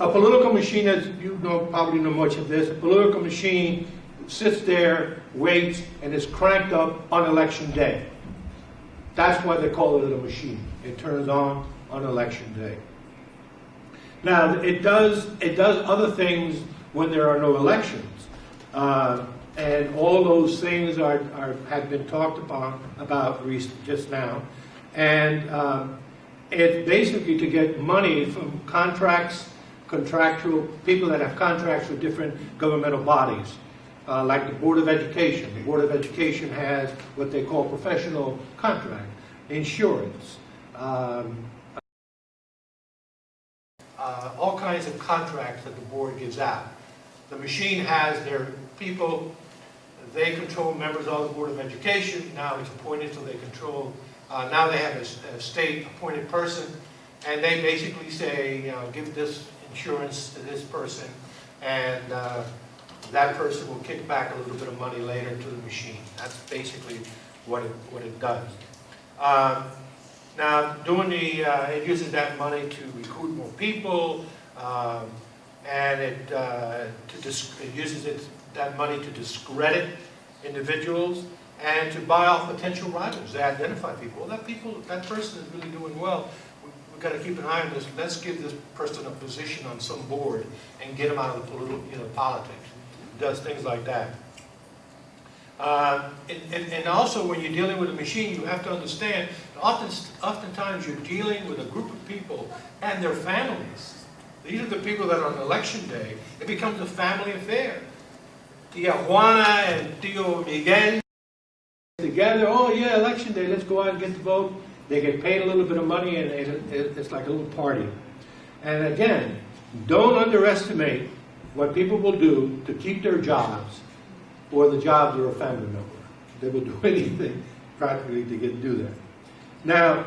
A political machine, as you know, probably know much of this, a political machine sits there, waits, and is cranked up on election day. That's why they call it a machine. It turns on election day. Now, it does other things when there are no elections. And all those things have been talked about just now. And it's basically to get money from contractual people that have contracts with different governmental bodies, like the Board of Education. The Board of Education has what they call professional contract, insurance, all kinds of contracts that the board gives out. The machine has their people, they control members of the Board of Education. Now it's appointed, so they control, now they have a state appointed person, and they basically say, you know, give this insurance to this person, and that person will kick back a little bit of money later to the machine. That's basically what it does. Now, it uses that money to recruit more people, and it uses that money to discredit individuals and to buy off potential rivals. They identify people. Well, that person is really doing well. We've got to keep an eye on this. Let's give this person a position on some board and get him out of the politics. It does things like that. And also, when you're dealing with a machine, you have to understand, oftentimes you're dealing with a group of people and their families. These are the people that are on election day. It becomes a family affair. Tia Juana and Tio Miguel together, oh yeah, election day, let's go out and get the vote. They get paid a little bit of money, and it's like a little party. And again, don't underestimate what people will do to keep their jobs or the jobs of a family member. They will do anything practically to do that. Now,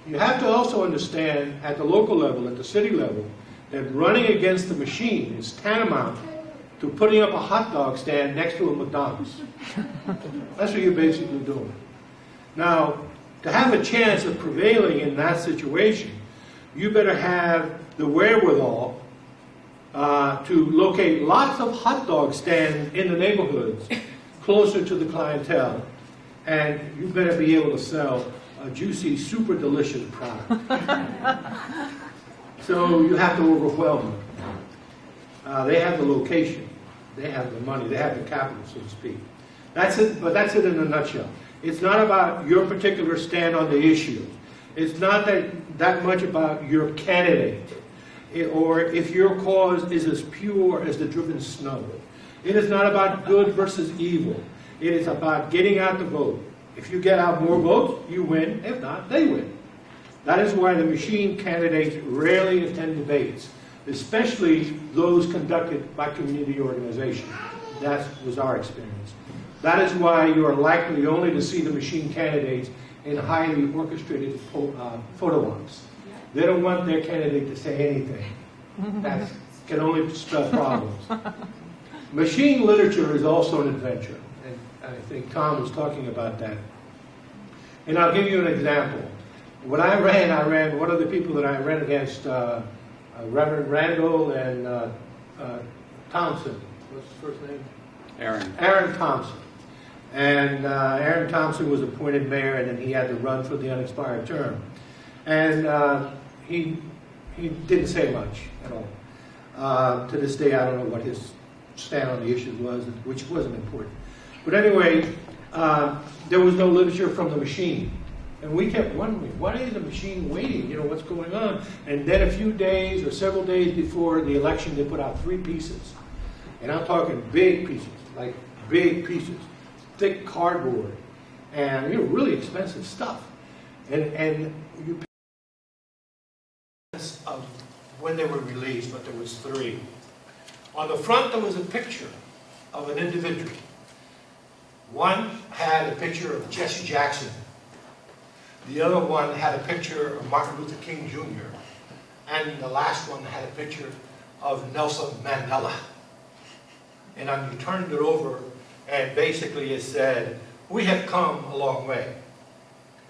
you have to also understand at the local level, at the city level, that running against the machine is tantamount to putting up a hot dog stand next to a McDonald's. That's what you're basically doing. Now, to have a chance of prevailing in that situation, you better have the wherewithal to locate lots of hot dog stands in the neighborhoods closer to the clientele, and you better be able to sell a juicy, super delicious product. So you have to overwhelm them. They have the location, they have the money, they have the capital, so to speak. That's it, but that's it in a nutshell. It's not about your particular stand on the issue. It's not that much about your candidate, or if your cause is as pure as the driven snow. It is not about good versus evil. It is about getting out the vote. If you get out more votes, you win. If not, they win. That is why the machine candidates rarely attend debates, especially those conducted by community organizations. That was our experience. That is why you are likely only to see the machine candidates in highly orchestrated photo ops. They don't want their candidate to say anything. That can only spell problems. Machine literature is also an adventure, and I think Tom was talking about that. And I'll give you an example. When I ran, one of the people that I ran against, Reverend Randall and Thompson. What's his first name? Aaron. Aaron Thompson. And Aaron Thompson was appointed mayor, and then he had to run for the unexpired term. And he didn't say much at all. To this day, I don't know what his stand on the issues was, which wasn't important. But anyway, there was no literature from the machine. And we kept wondering, why is the machine waiting? You know, what's going on? And then a few days or several days before the election, they put out 3 pieces. And I'm talking big pieces, like big pieces, thick cardboard, and really expensive stuff. And you of when they were released, but there was 3. On the front, there was a picture of an individual. One had a picture of Jesse Jackson. The other one had a picture of Martin Luther King Jr. And the last one had a picture of Nelson Mandela. And you turned it over, and basically it said, "We have come a long way."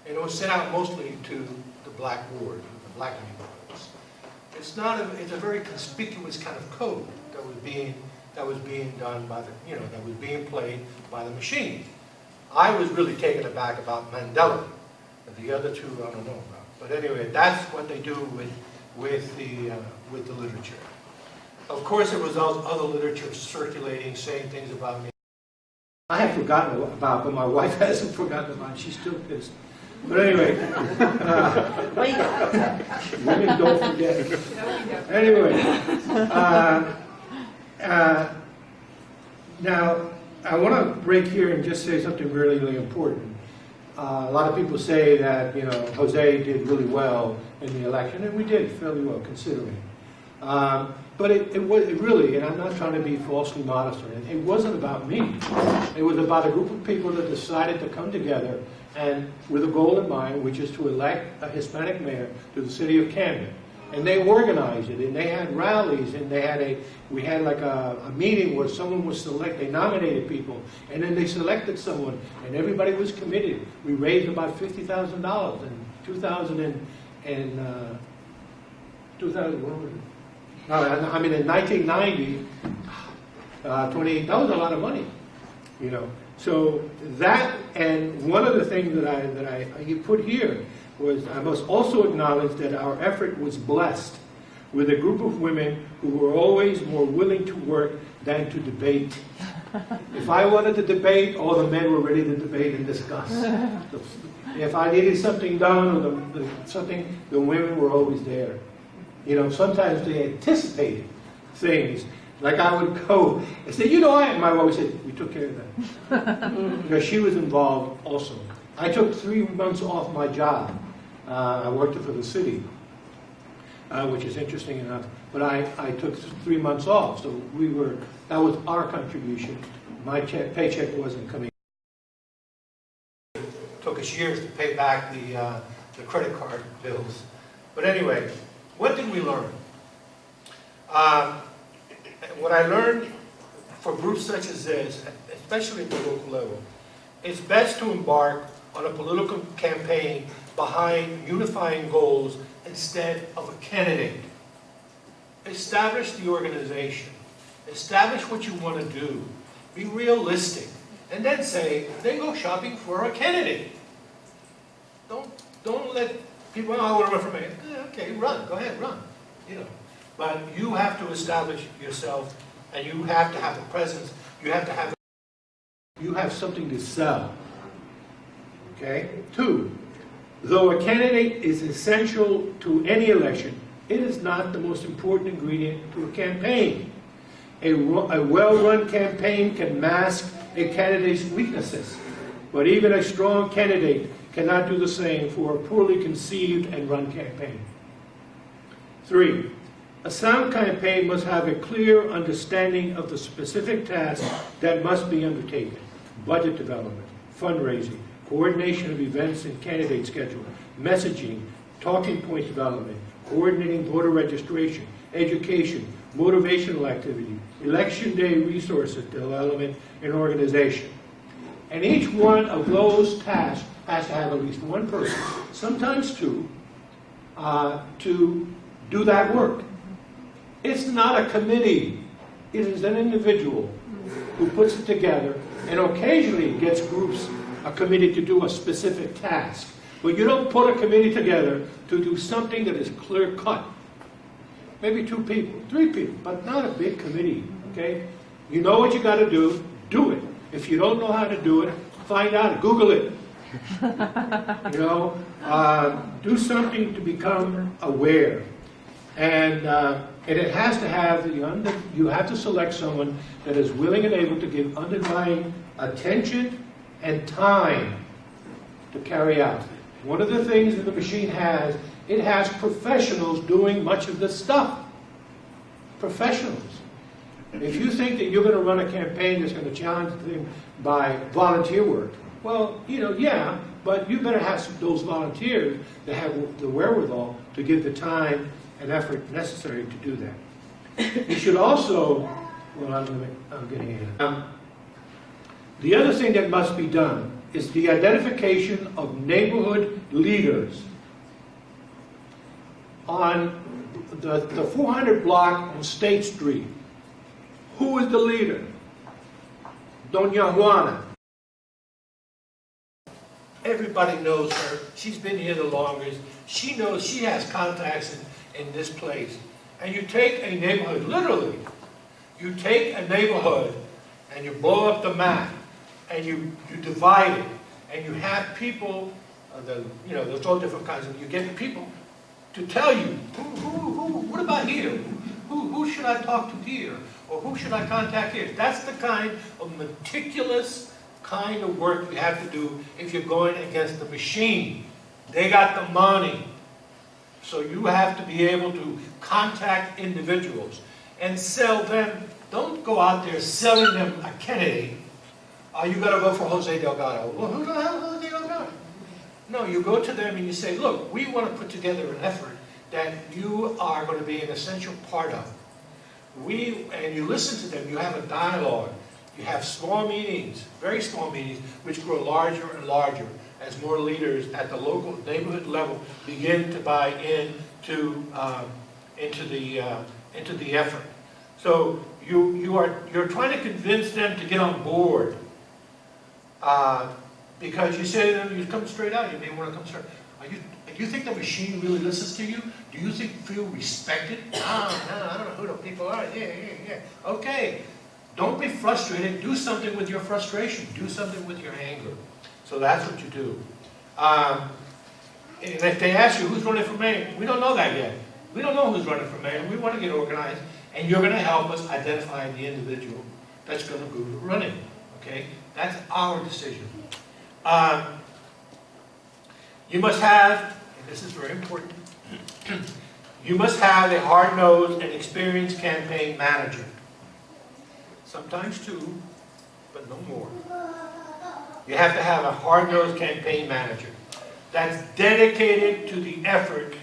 And it was sent out mostly to the black ward, the black neighborhoods. It's a very conspicuous kind of code that was being done by that was being played by the machine. I was really taken aback about Mandela. The other 2 I don't know about. But anyway, that's what they do with the literature. Of course, there was other literature circulating, saying things about me I have forgotten about, but my wife hasn't forgotten about. She's still pissed. But anyway, women don't forget. Anyway, now I want to break here and just say something really, really important. A lot of people say that Jose did really well in the election, and we did fairly well considering. But it really, and I'm not trying to be falsely modest or anything, it wasn't about me. It was about a group of people that decided to come together and with a goal in mind, which is to elect a Hispanic mayor to the city of Camden. And they organized it, and they had rallies, and we had like a meeting where someone was they nominated people, and then they selected someone, and everybody was committed. We raised about $50,000 in 2000 in 1990, that was a lot of money, So that, and one of the things that I put here was I must also acknowledge that our effort was blessed with a group of women who were always more willing to work than to debate. If I wanted to debate, all the men were ready to debate and discuss. If I needed something done or something, the women were always there. Sometimes they anticipated things. Like I would go and say, my wife would say, "We took care of that." Because she was involved also. I took 3 months off my job. I worked for the city, which is interesting enough. But I took 3 months off, so that was our contribution. My paycheck wasn't coming. It took us years to pay back the credit card bills. But anyway, what did we learn? What I learned for groups such as this, especially at the local level, it's best to embark on a political campaign behind unifying goals instead of a candidate. Establish the organization. Establish what you want to do. Be realistic. And then go shopping for a candidate. Don't let people, I want to run for mayor. Okay, run. Go ahead, run. But you have to establish yourself, and you have to have a presence. You have something to sell. Okay? 2, though a candidate is essential to any election, it is not the most important ingredient to a campaign. A well-run campaign can mask a candidate's weaknesses, but even a strong candidate cannot do the same for a poorly conceived and run campaign. 3, a sound campaign must have a clear understanding of the specific tasks that must be undertaken: budget development, fundraising, coordination of events and candidate schedule, messaging, talking point development, coordinating voter registration, education, motivational activity, election day resources development, and organization. And each one of those tasks has to have at least one person, sometimes 2, to do that work. It's not a committee. It is an individual. who puts it together, and occasionally gets groups, a committee to do a specific task. But you don't put a committee together to do something that is clear cut. Maybe 2 people, 3 people, but not a big committee, okay? You know what you got to do it. If you don't know how to do it, find out, Google it. You know, do something to become aware. And it has to have, you have to select someone that is willing and able to give underlying attention and time to carry out. One of the things that the machine has, it has professionals doing much of this stuff. Professionals. If you think that you're going to run a campaign that's going to challenge the thing by volunteer work, well, you know, yeah, but you better have those volunteers that have the wherewithal to give the time and effort necessary to do that. You should also, well, I'm getting ahead. The other thing that must be done is the identification of neighborhood leaders. On the 400 block on State Street, who is the leader? Doña Juana. Everybody knows her. She's been here the longest. She knows, she has contacts in this place. And you take a neighborhood, literally, you take a neighborhood and you blow up the map and you divide it and you have people, you know, there's all different kinds of, you get people to tell you, what about here? Who should I talk to here? Or who should I contact here? That's the kind of meticulous kind of work you have to do if you're going against the machine. They got the money. So you have to be able to contact individuals and sell them. Don't go out there selling them a candidate. You got to go for Jose Delgado. Well, who the hell is Jose Delgado? No, you go to them and you say, look, we want to put together an effort that you are going to be an essential part of. And you listen to them, you have a dialogue. You have small meetings, very small meetings, which grow larger and larger as more leaders at the local neighborhood level begin to buy into the effort. So you're trying to convince them to get on board because you say to them, you come straight out. You may want to come straight. Do you think the machine really listens to you? Do you feel respected? No, I don't know who the people are. Yeah. Okay. Don't be frustrated. Do something with your frustration. Do something with your anger. So that's what you do. And if they ask you who's running for mayor, we don't know that yet. We don't know who's running for mayor. We want to get organized, and you're going to help us identify the individual that's going to go to running. Okay? That's our decision. You must have, and this is very important, you must have a hard-nosed and experienced campaign manager. Sometimes 2, but no more. You have to have a hard-nosed campaign manager that's dedicated to the effort,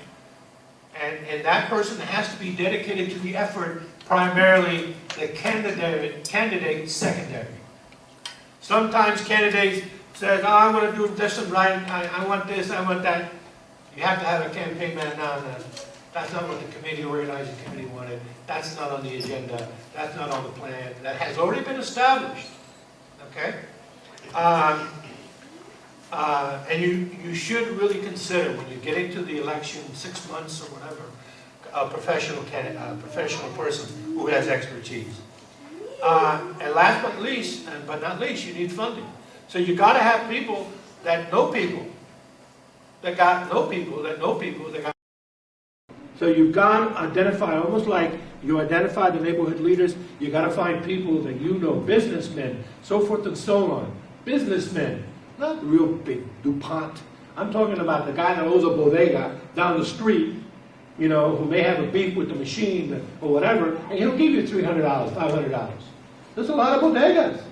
and that person has to be dedicated to the effort, primarily the candidate secondary. Sometimes candidates say, I want to do this and right, I want this, I want that. You have to have a campaign man. No, that's not what the organizing committee wanted. That's not on the agenda. That's not on the plan. That has already been established. Okay? And you should really consider, when you get into the election, 6 months or whatever, a professional person who has expertise. And last but not least, you need funding. So you got to have people that know people, that know people. So you've got to identify, almost like you identify the neighborhood leaders, you got to find people that you know, businessmen, so forth and so on. Businessmen, not real big DuPont. I'm talking about the guy that owns a bodega down the street, you know, who may have a beef with the machine or whatever, and he'll give you $300, $500. There's a lot of bodegas,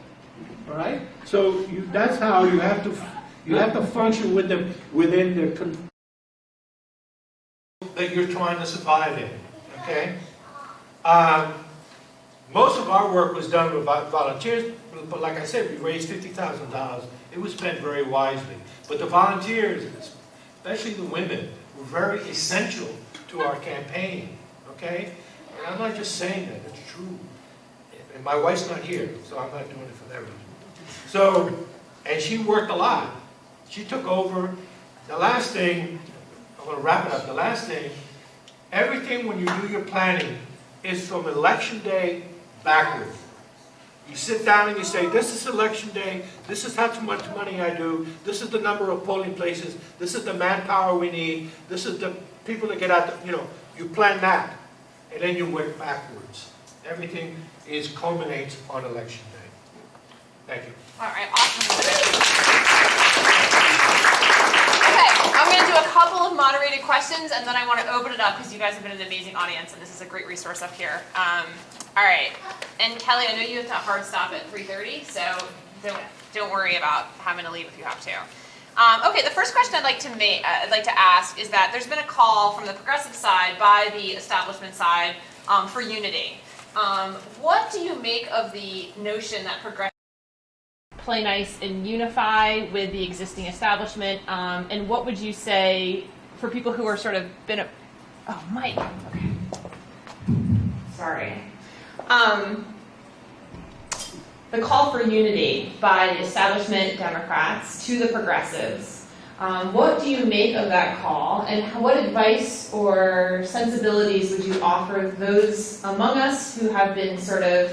all right? So that's how you have to function with them within the that you're trying to survive in, okay? Most of our work was done with volunteers, but like I said, we raised $50,000. It was spent very wisely. But the volunteers, especially the women, were very essential to our campaign, okay? And I'm not just saying that, it's true. And my wife's not here, so I'm not doing it for that reason. So, and she worked a lot. She took over. The last thing, I'm going to wrap it up. The last thing, everything when you do your planning is from election day backward. You sit down and you say, this is election day, this is how much money I do, this is the number of polling places, this is the manpower we need, this is the people that get out, you plan that. And then you work backwards. Everything culminates on election day. Thank you. All right, awesome. Okay, I'm going to do a couple of moderated questions, and then I want to open it up because you guys have been an amazing audience, and this is a great resource up here. All right, and Kelly, I know you have to hard stop at 3:30, so don't worry about having to leave if you have to. Okay, the first question I'd like to ask is that there's been a call from the progressive side by the establishment side for unity. What do you make of the notion that progressive play nice and unify with the existing establishment? And what would you say for people who are sort of been Mike, okay. Sorry. The call for unity by the establishment Democrats to the progressives. What do you make of that call, and what advice or sensibilities would you offer those among us who have been sort of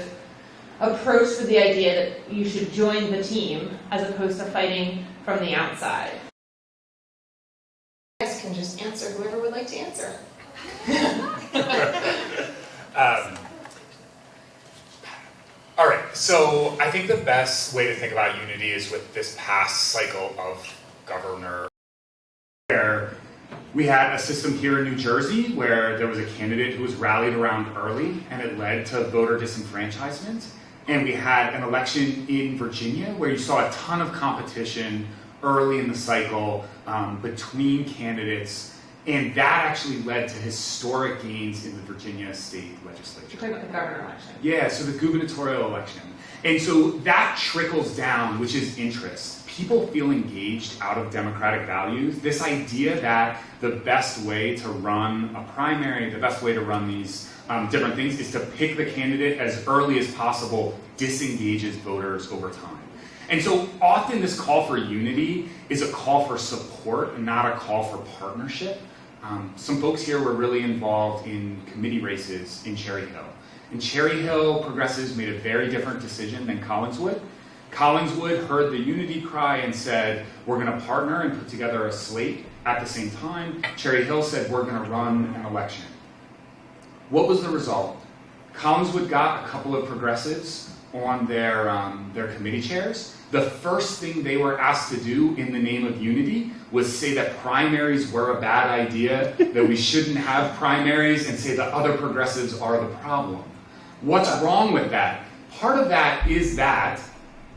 approached with the idea that you should join the team as opposed to fighting from the outside? You guys can just answer whoever would like to answer. All right, so I think the best way to think about unity is with this past cycle of governor, where we had a system here in New Jersey where there was a candidate who was rallied around early and it led to voter disenfranchisement. And we had an election in Virginia where you saw a ton of competition early in the cycle between candidates. And that actually led to historic gains in the Virginia state legislature. You're talking about the governor election. Yeah, so the gubernatorial election. And so that trickles down, which is interest. People feel engaged out of democratic values. This idea that the best way to run a primary, the best way to run these different things is to pick the candidate as early as possible disengages voters over time. And so often this call for unity is a call for support and not a call for partnership. Some folks here were really involved in committee races in Cherry Hill. In Cherry Hill, progressives made a very different decision than Collingswood. Collingswood heard the unity cry and said, we're going to partner and put together a slate. At the same time, Cherry Hill said, we're going to run an election. What was the result? Collingswood got a couple of progressives on their committee chairs. The first thing they were asked to do in the name of unity was say that primaries were a bad idea, that we shouldn't have primaries, and say that other progressives are the problem. What's wrong with that? Part of that is that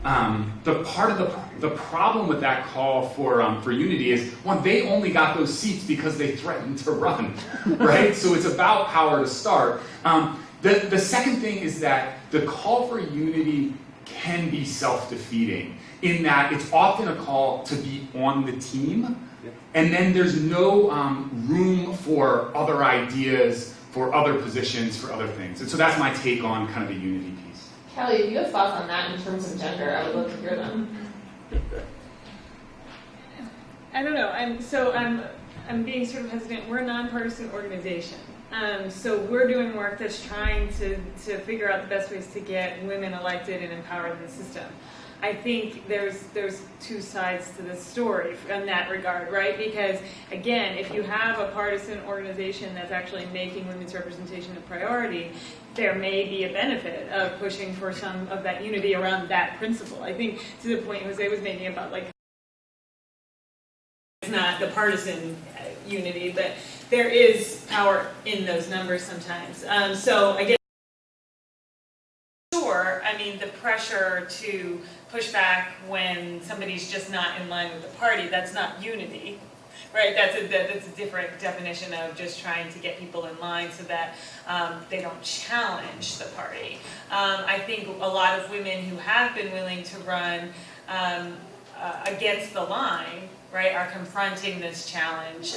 the problem with that call for unity is, one, they only got those seats because they threatened to run, right? So it's about power to start. The second thing is that the call for unity can be self-defeating in that it's often a call to be on the team, and then there's no room for other ideas, for other positions, for other things. And so that's my take on kind of the unity piece. Kelly, if you have thoughts on that in terms of gender, I would love to hear them. I don't know. I'm being sort of hesitant. We're a nonpartisan organization. So we're doing work that's trying to figure out the best ways to get women elected and empowered in the system. I think there's two sides to the story in that regard, right? Because again, if you have a partisan organization that's actually making women's representation a priority, there may be a benefit of pushing for some of that unity around that principle. I think to the point Jose was making about like, it's not the partisan unity, but there is power in those numbers sometimes. So I guess, sure, I mean, the pressure to push back when somebody's just not in line with the party, that's not unity, right? That's a different definition of just trying to get people in line so that they don't challenge the party. I think a lot of women who have been willing to run against the line, right, are confronting this challenge.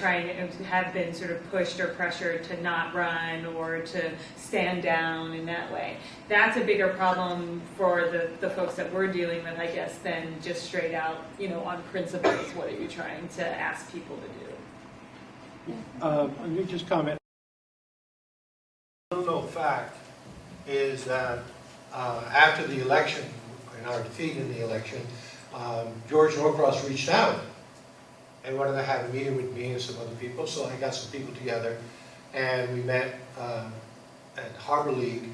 trying to have been sort of pushed or pressured to not run or to stand down in that way. That's a bigger problem for the folks that we're dealing with, I guess, than just straight out, on principles, what are you trying to ask people to do? Let me just comment. No fact is that after the election, in our defeat in the election, George Norcross reached out and wanted to have a meeting with me and some other people. So I got some people together, and we met at Harbor League,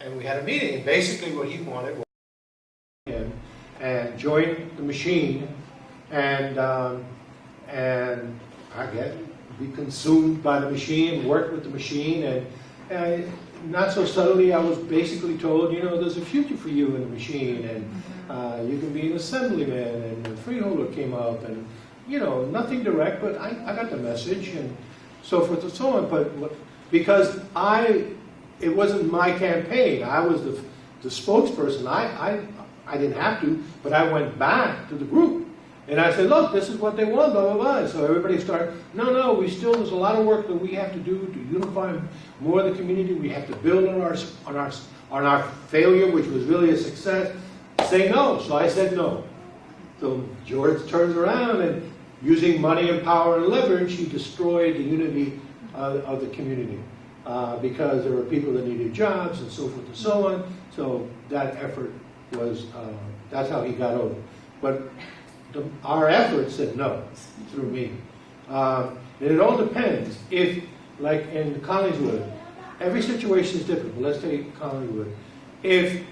and we had a meeting. And basically, what he wanted was him and join the machine, and I guess be consumed by the machine, work with the machine, and not so subtly, I was basically told, there's a future for you in the machine, and you can be an assemblyman, and a freeholder came up, and nothing direct, but I got the message, and so forth and so on. But because it wasn't my campaign, I was the spokesperson. I didn't have to, but I went back to the group. And I said, look, this is what they want, blah, blah, blah. So everybody started, no, there's a lot of work that we have to do to unify more of the community. We have to build on our failure, which was really a success. Say no. So I said no. So George turns around, and using money and power and leverage, he destroyed the unity of the community because there were people that needed jobs and so forth and so on. So that effort was, that's how he got over. But our efforts said no, through me. And it all depends. If, like in Collingswood, every situation is different, but let's take Collingswood. If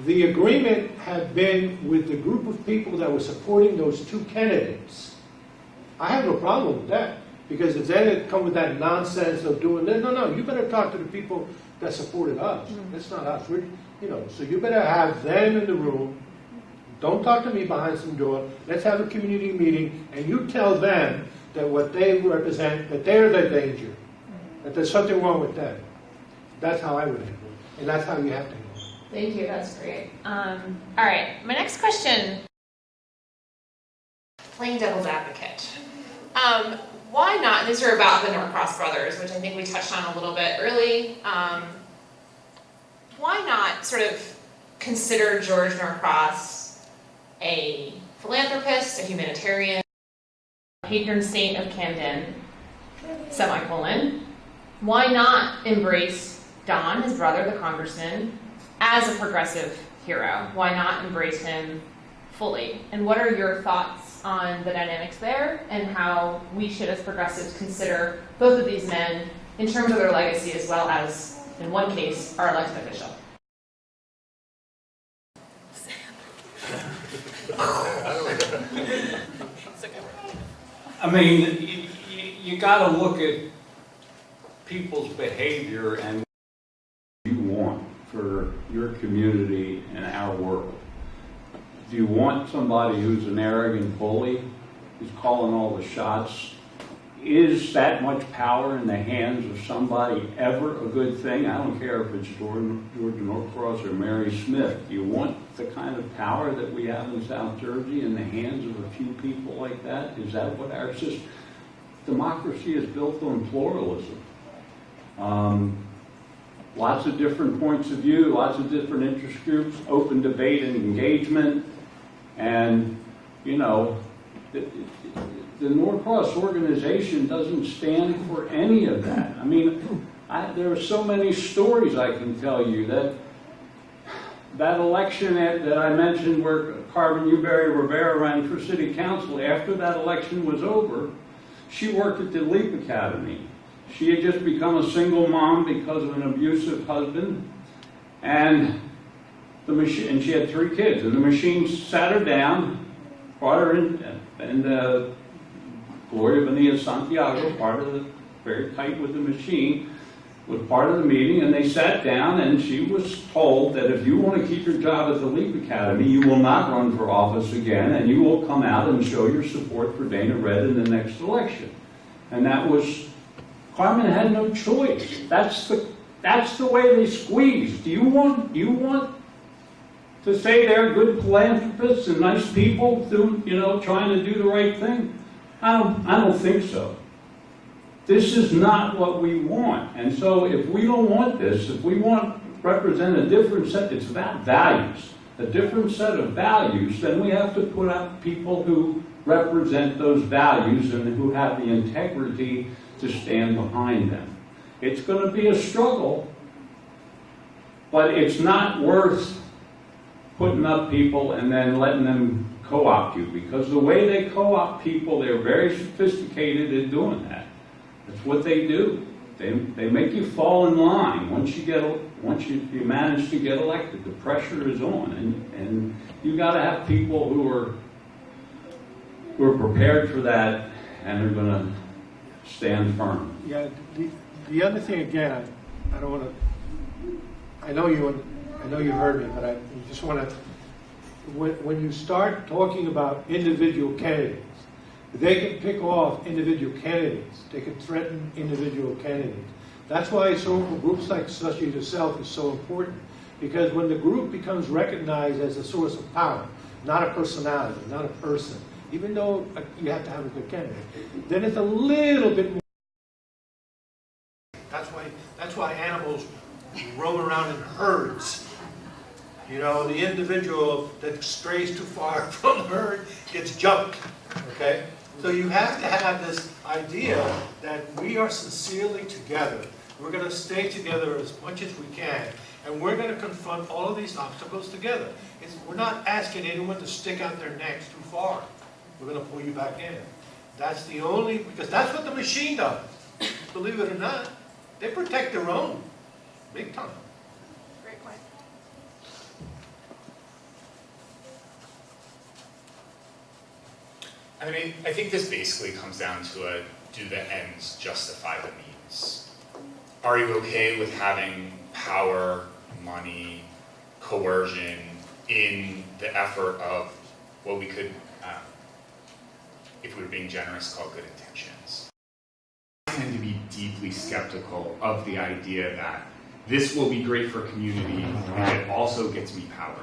the agreement had been with the group of people that were supporting those two candidates, I have no problem with that. Because if then it come with that nonsense of doing that, no, you better talk to the people that supported us. It's not us. So you better have them in the room. Don't talk to me behind some door. Let's have a community meeting, and you tell them that what they represent, that they're the danger, that there's something wrong with them. That's how I would handle it, and that's how you have to handle it. Thank you, that's great. All right, my next question, playing devil's advocate. Why not, these are about the Norcross brothers, which I think we touched on a little bit early. Why not sort of consider George Norcross a philanthropist, a humanitarian, patron saint of Camden, semicolon. Why not embrace Don, his brother, the congressman, as a progressive hero? Why not embrace him fully? And what are your thoughts on the dynamics there and how we should as progressives consider both of these men in terms of their legacy as well as, in one case, our elected official? I mean, you got to look at people's behavior and what you want for your community and our world. Do you want somebody who's an arrogant bully, who's calling all the shots? Is that much power in the hands of somebody ever a good thing? I don't care if it's George Norcross or Mary Smith. Do you want the kind of power that we have in South Jersey in the hands of a few people like that? Is that what our system? Democracy is built on pluralism. Lots of different points of view, lots of different interest groups, open debate and engagement, and, the Norcross organization doesn't stand for any of that. I mean, there are so many stories I can tell you that election that I mentioned where Carmen Newberry Rivera ran for city council, after that election was over, she worked at the Leap Academy. She had just become a single mom because of an abusive husband, and she had 3 kids, and the machine sat her down, brought her in, and Gloria Bonilla Santiago, part of the, very tight with the machine, was part of the meeting, and they sat down, and she was told that if you want to keep your job at the Leap Academy, you will not run for office again, and you will come out and show your support for Dana Red in the next election. And that was, Carmen had no choice. That's the way they squeeze. Do you want to say they're good philanthropists and nice people trying to do the right thing? I don't think so. This is not what we want. And so if we don't want this, if we want represent a different set, it's about values, a different set of values, then we have to put out people who represent those values and who have the integrity to stand behind them. It's going to be a struggle, but it's not worth putting up people and then letting them co-opt you, because the way they co-opt people, they're very sophisticated in doing that. That's what they do. They make you fall in line once you manage to get elected. The pressure is on, and you got to have people who are prepared for that and are going to stand firm. Yeah, the other thing, again, I don't want to, I know you heard me, but I just want to, when you start talking about individual candidates, they can pick off individual candidates. They can threaten individual candidates. That's why groups like such as yourself is so important, because when the group becomes recognized as a source of power, not a personality, not a person, even though you have to have a good candidate, then it's a little bit more. That's why animals roam around in herds. You know, the individual that strays too far from the herd gets jumped. Okay? So you have to have this idea that we are sincerely together. We're going to stay together as much as we can. And we're going to confront all of these obstacles together. We're not asking anyone to stick out their necks too far. We're going to pull you back in. That's the only, because that's what the machine does. Believe it or not. They protect their own. Big time. Great point. I mean, I think this basically comes down to a, do the ends justify the means? Are you okay with having power, money, coercion in the effort of what we could, if we were being generous, call good intentions? I tend to be deeply skeptical of the idea that this will be great for community, and it also gets me power,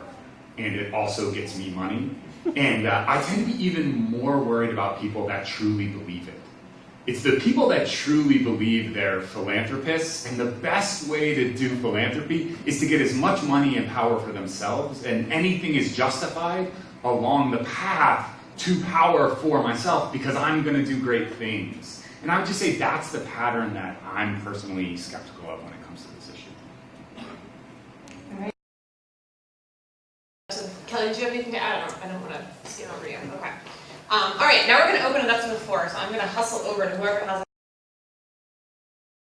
and it also gets me money. And I tend to be even more worried about people that truly believe it. It's the people that truly believe they're philanthropists, and the best way to do philanthropy is to get as much money and power for themselves, and anything is justified along the path to power for myself because I'm going to do great things. And I would just say that's the pattern that I'm personally skeptical of when it comes to this issue. All right. So, Kelly, do you have anything to add? I don't want to skim over you. Okay. All right, now we're going to open it up to the floor, so I'm going to hustle over to whoever has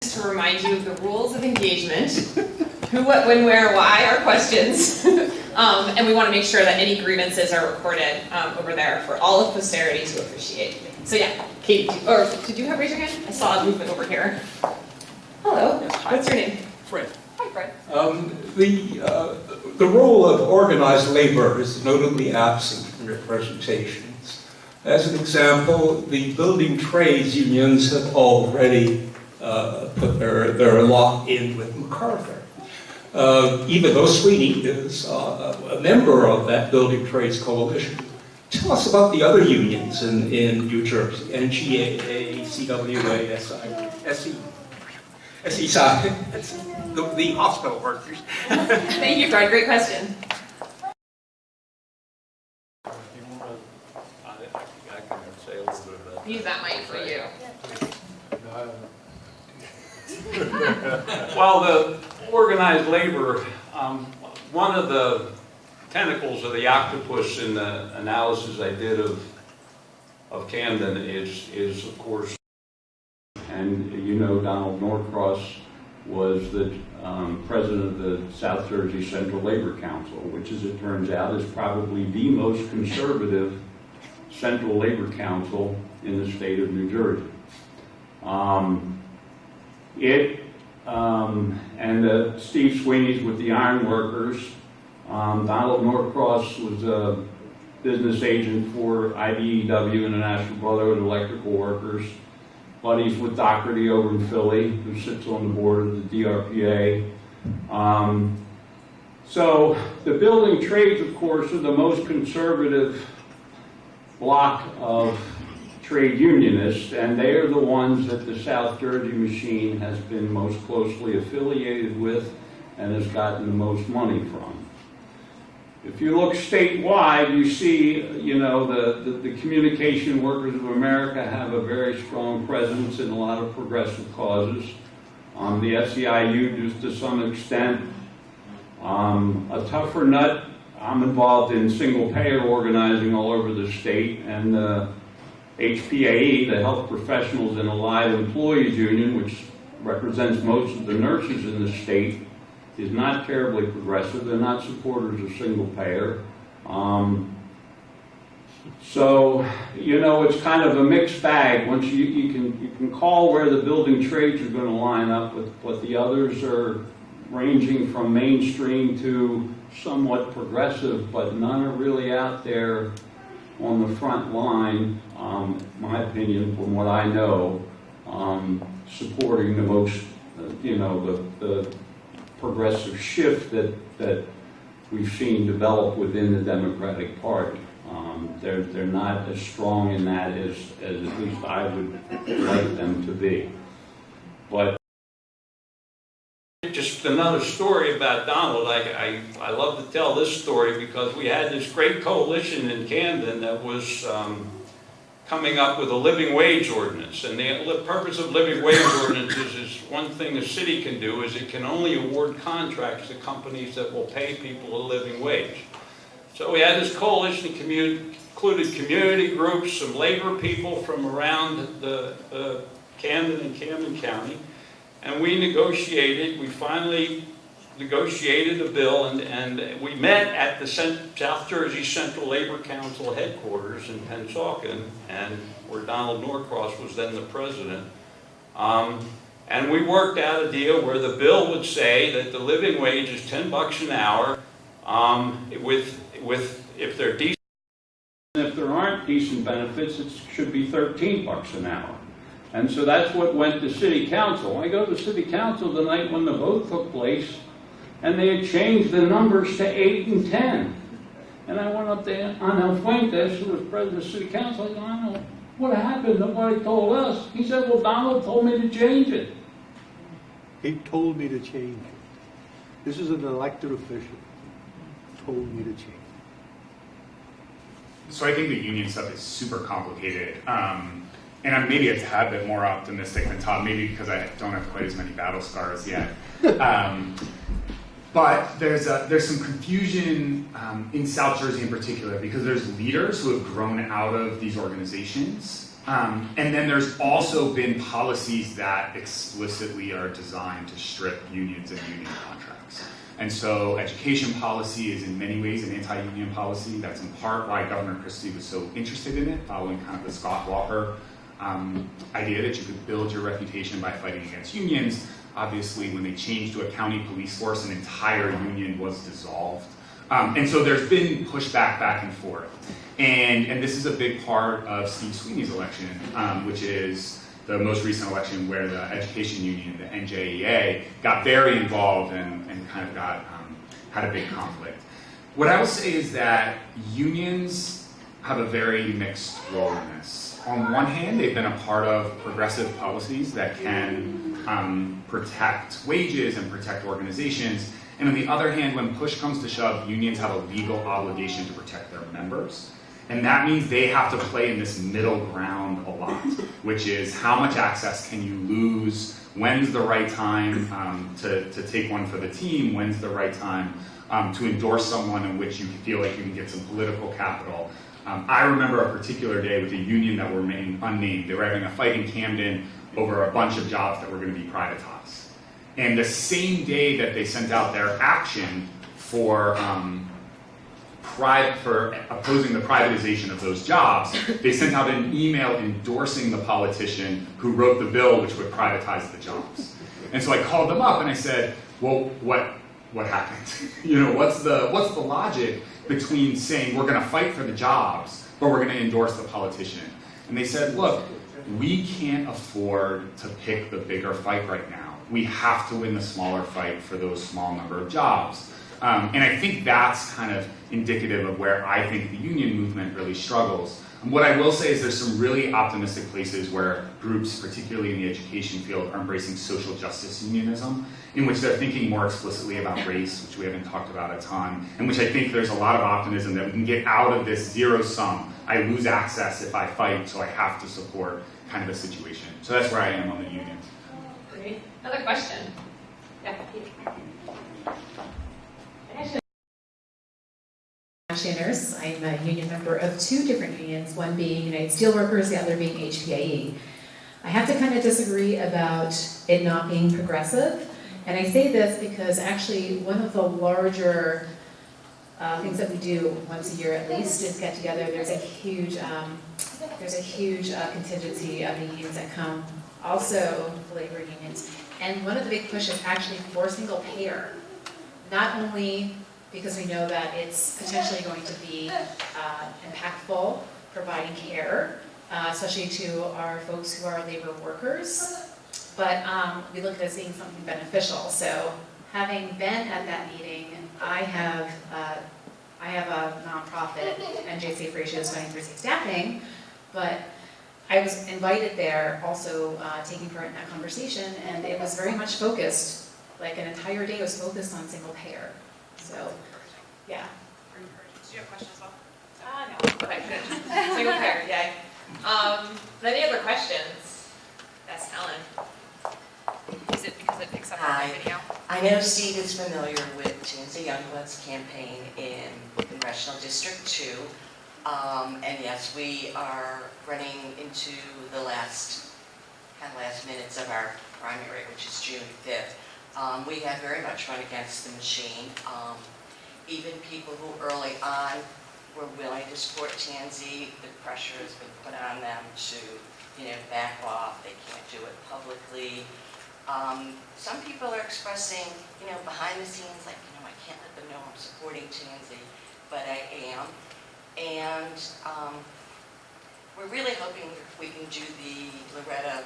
to remind you of the rules of engagement, who, what, when, where, why are questions, and we want to make sure that any grievances are recorded over there for all of posterity to appreciate. So yeah, Katie, or did you have raise your hand? I saw a movement over here. Hello, what's your name? Fred. Hi, Fred. The role of organized labor is notably absent from your presentations. As an example, the building trades unions have already put their lot in with MacArthur. Even though Sweeney is a member of that building trades coalition. Tell us about the other unions in New Jersey, NGAA, CWA, SESI, the hospital workers. Thank you, Fred. Great question. I can say a little bit of that. Use that mic for you. Well, the organized labor, one of the tentacles of the octopus in the analysis I did of Camden is of course, and you know Donald Norcross was the president of the South Jersey Central Labor Council, which as it turns out is probably the most conservative central labor council in the state of New Jersey. And Steve Sweeney's with the iron workers. Donald Norcross was a business agent for IBEW, International Brotherhood of Electrical Workers. Buddies with Doherty over in Philly, who sits on the board of the DRPA. So the building trades, of course, are the most conservative block of trade unionists, and they are the ones that the South Jersey machine has been most closely affiliated with and has gotten the most money from. If you look statewide, you see, you know, the Communication Workers of America have a very strong presence in a lot of progressive causes. The SEIU does to some extent. A tougher nut, I'm involved in single-payer organizing all over the state, and the HPAE, the Health Professionals and Allied Employees Union, which represents most of the nurses in the state, is not terribly progressive. They're not supporters of single-payer. So, you know, it's kind of a mixed bag. Once you can call where the building trades are going to line up with what the others are, ranging from mainstream to somewhat progressive, but none are really out there on the front line, my opinion, from what I know, supporting the most, you know, the progressive shift that we've seen develop within the Democratic Party. They're not as strong in that as at least I would like them to be. But just another story about Donald. I love to tell this story because we had this great coalition in Camden that was coming up with a living wage ordinance. And the purpose of living wage ordinances is one thing the city can do is it can only award contracts to companies that will pay people a living wage. So we had this coalition, included community groups, some labor people from around the Camden and Camden County, and we finally negotiated a bill, and we met at the South Jersey Central Labor Council headquarters in Pennsauken, and where Donald Norcross was then the president. And we worked out a deal where the bill would say that the living wage is $10 an hour, if they're decent. And if there aren't decent benefits, it should be $13 an hour. And so that's what went to City Council. I go to City Council the night when the vote took place, and they had changed the numbers to 8 and 10. And I went up to Angel Fuentes, who was president of City Council. I said, I don't know what happened. Nobody told us. He said, well, Donald told me to change it. He told me to change it. This is an elected official. Told me to change it. So I think the union stuff is super complicated. And I'm maybe a tad bit more optimistic than Todd, maybe because I don't have quite as many battle scars yet. But there's some confusion in South Jersey in particular because there's leaders who have grown out of these organizations. And then there's also been policies that explicitly are designed to strip unions and union contracts. And so education policy is in many ways an anti-union policy. That's in part why Governor Christie was so interested in it, following kind of the Scott Walker idea that you could build your reputation by fighting against unions. Obviously, when they changed to a county police force, an entire union was dissolved. And so there's been pushback back and forth. And this is a big part of Steve Sweeney's election, which is the most recent election where the education union, the NJEA, got very involved and kind of had a big conflict. What I will say is that unions have a very mixed role in this. On one hand, they've been a part of progressive policies that can protect wages and protect organizations. And on the other hand, when push comes to shove, unions have a legal obligation to protect their members. And that means they have to play in this middle ground a lot, which is how much access can you lose? When's the right time to take one for the team? When's the right time to endorse someone in which you feel like you can get some political capital? I remember a particular day with a union that were unnamed. They were having a fight in Camden over a bunch of jobs that were going to be privatized. And the same day that they sent out their action for opposing the privatization of those jobs, they sent out an email endorsing the politician who wrote the bill which would privatize the jobs. And so I called them up and I said, well, what happened? You know, what's the logic between saying we're going to fight for the jobs, but we're going to endorse the politician? And they said, look, we can't afford to pick the bigger fight right now. We have to win the smaller fight for those small number of jobs. And I think that's kind of indicative of where I think the union movement really struggles. And what I will say is there's some really optimistic places where groups, particularly in the education field, are embracing social justice unionism, in which they're thinking more explicitly about race, which we haven't talked about a ton, and which I think there's a lot of optimism that we can get out of this zero sum, I lose access if I fight, so I have to support kind of a situation. So that's where I am on the union. Great. Another question? Yeah, Pete. Actually a nurse. I'm a union member of two different unions, one being United Steelworkers, the other being HPAE. I have to kind of disagree about it not being progressive, and I say this because actually one of the larger things that we do once a year at least is get together. There's a huge contingency of the unions that come, also the labor unions, and one of the big pushes is actually for single payer, not only because we know that it's potentially going to be impactful, providing care, especially to our folks who are labor workers, but we look at it as being something beneficial. So having been at that meeting, I have a nonprofit, NJ Safe Ratios Fighting for Safe Staffing, but I was invited there also taking part in that conversation, and it was very much focused, like an entire day was focused on single payer. So, yeah. Did you have questions as well? No. Okay, good. Single payer, yay. Any other questions? Yes, Helen. Is it because it picks up on the video? I know Steve is familiar with Tansy Youngblood's campaign in Congressional District 2. And yes, we are running into the last minutes of our primary, which is June 5th. We have very much run against the machine. Even people who early on were willing to support Tansy, the pressure has been put on them to, back off. They can't do it publicly. Some people are expressing, behind the scenes, like, I can't let them know I'm supporting Tansy, but I am. And we're really hoping we can do the Loretta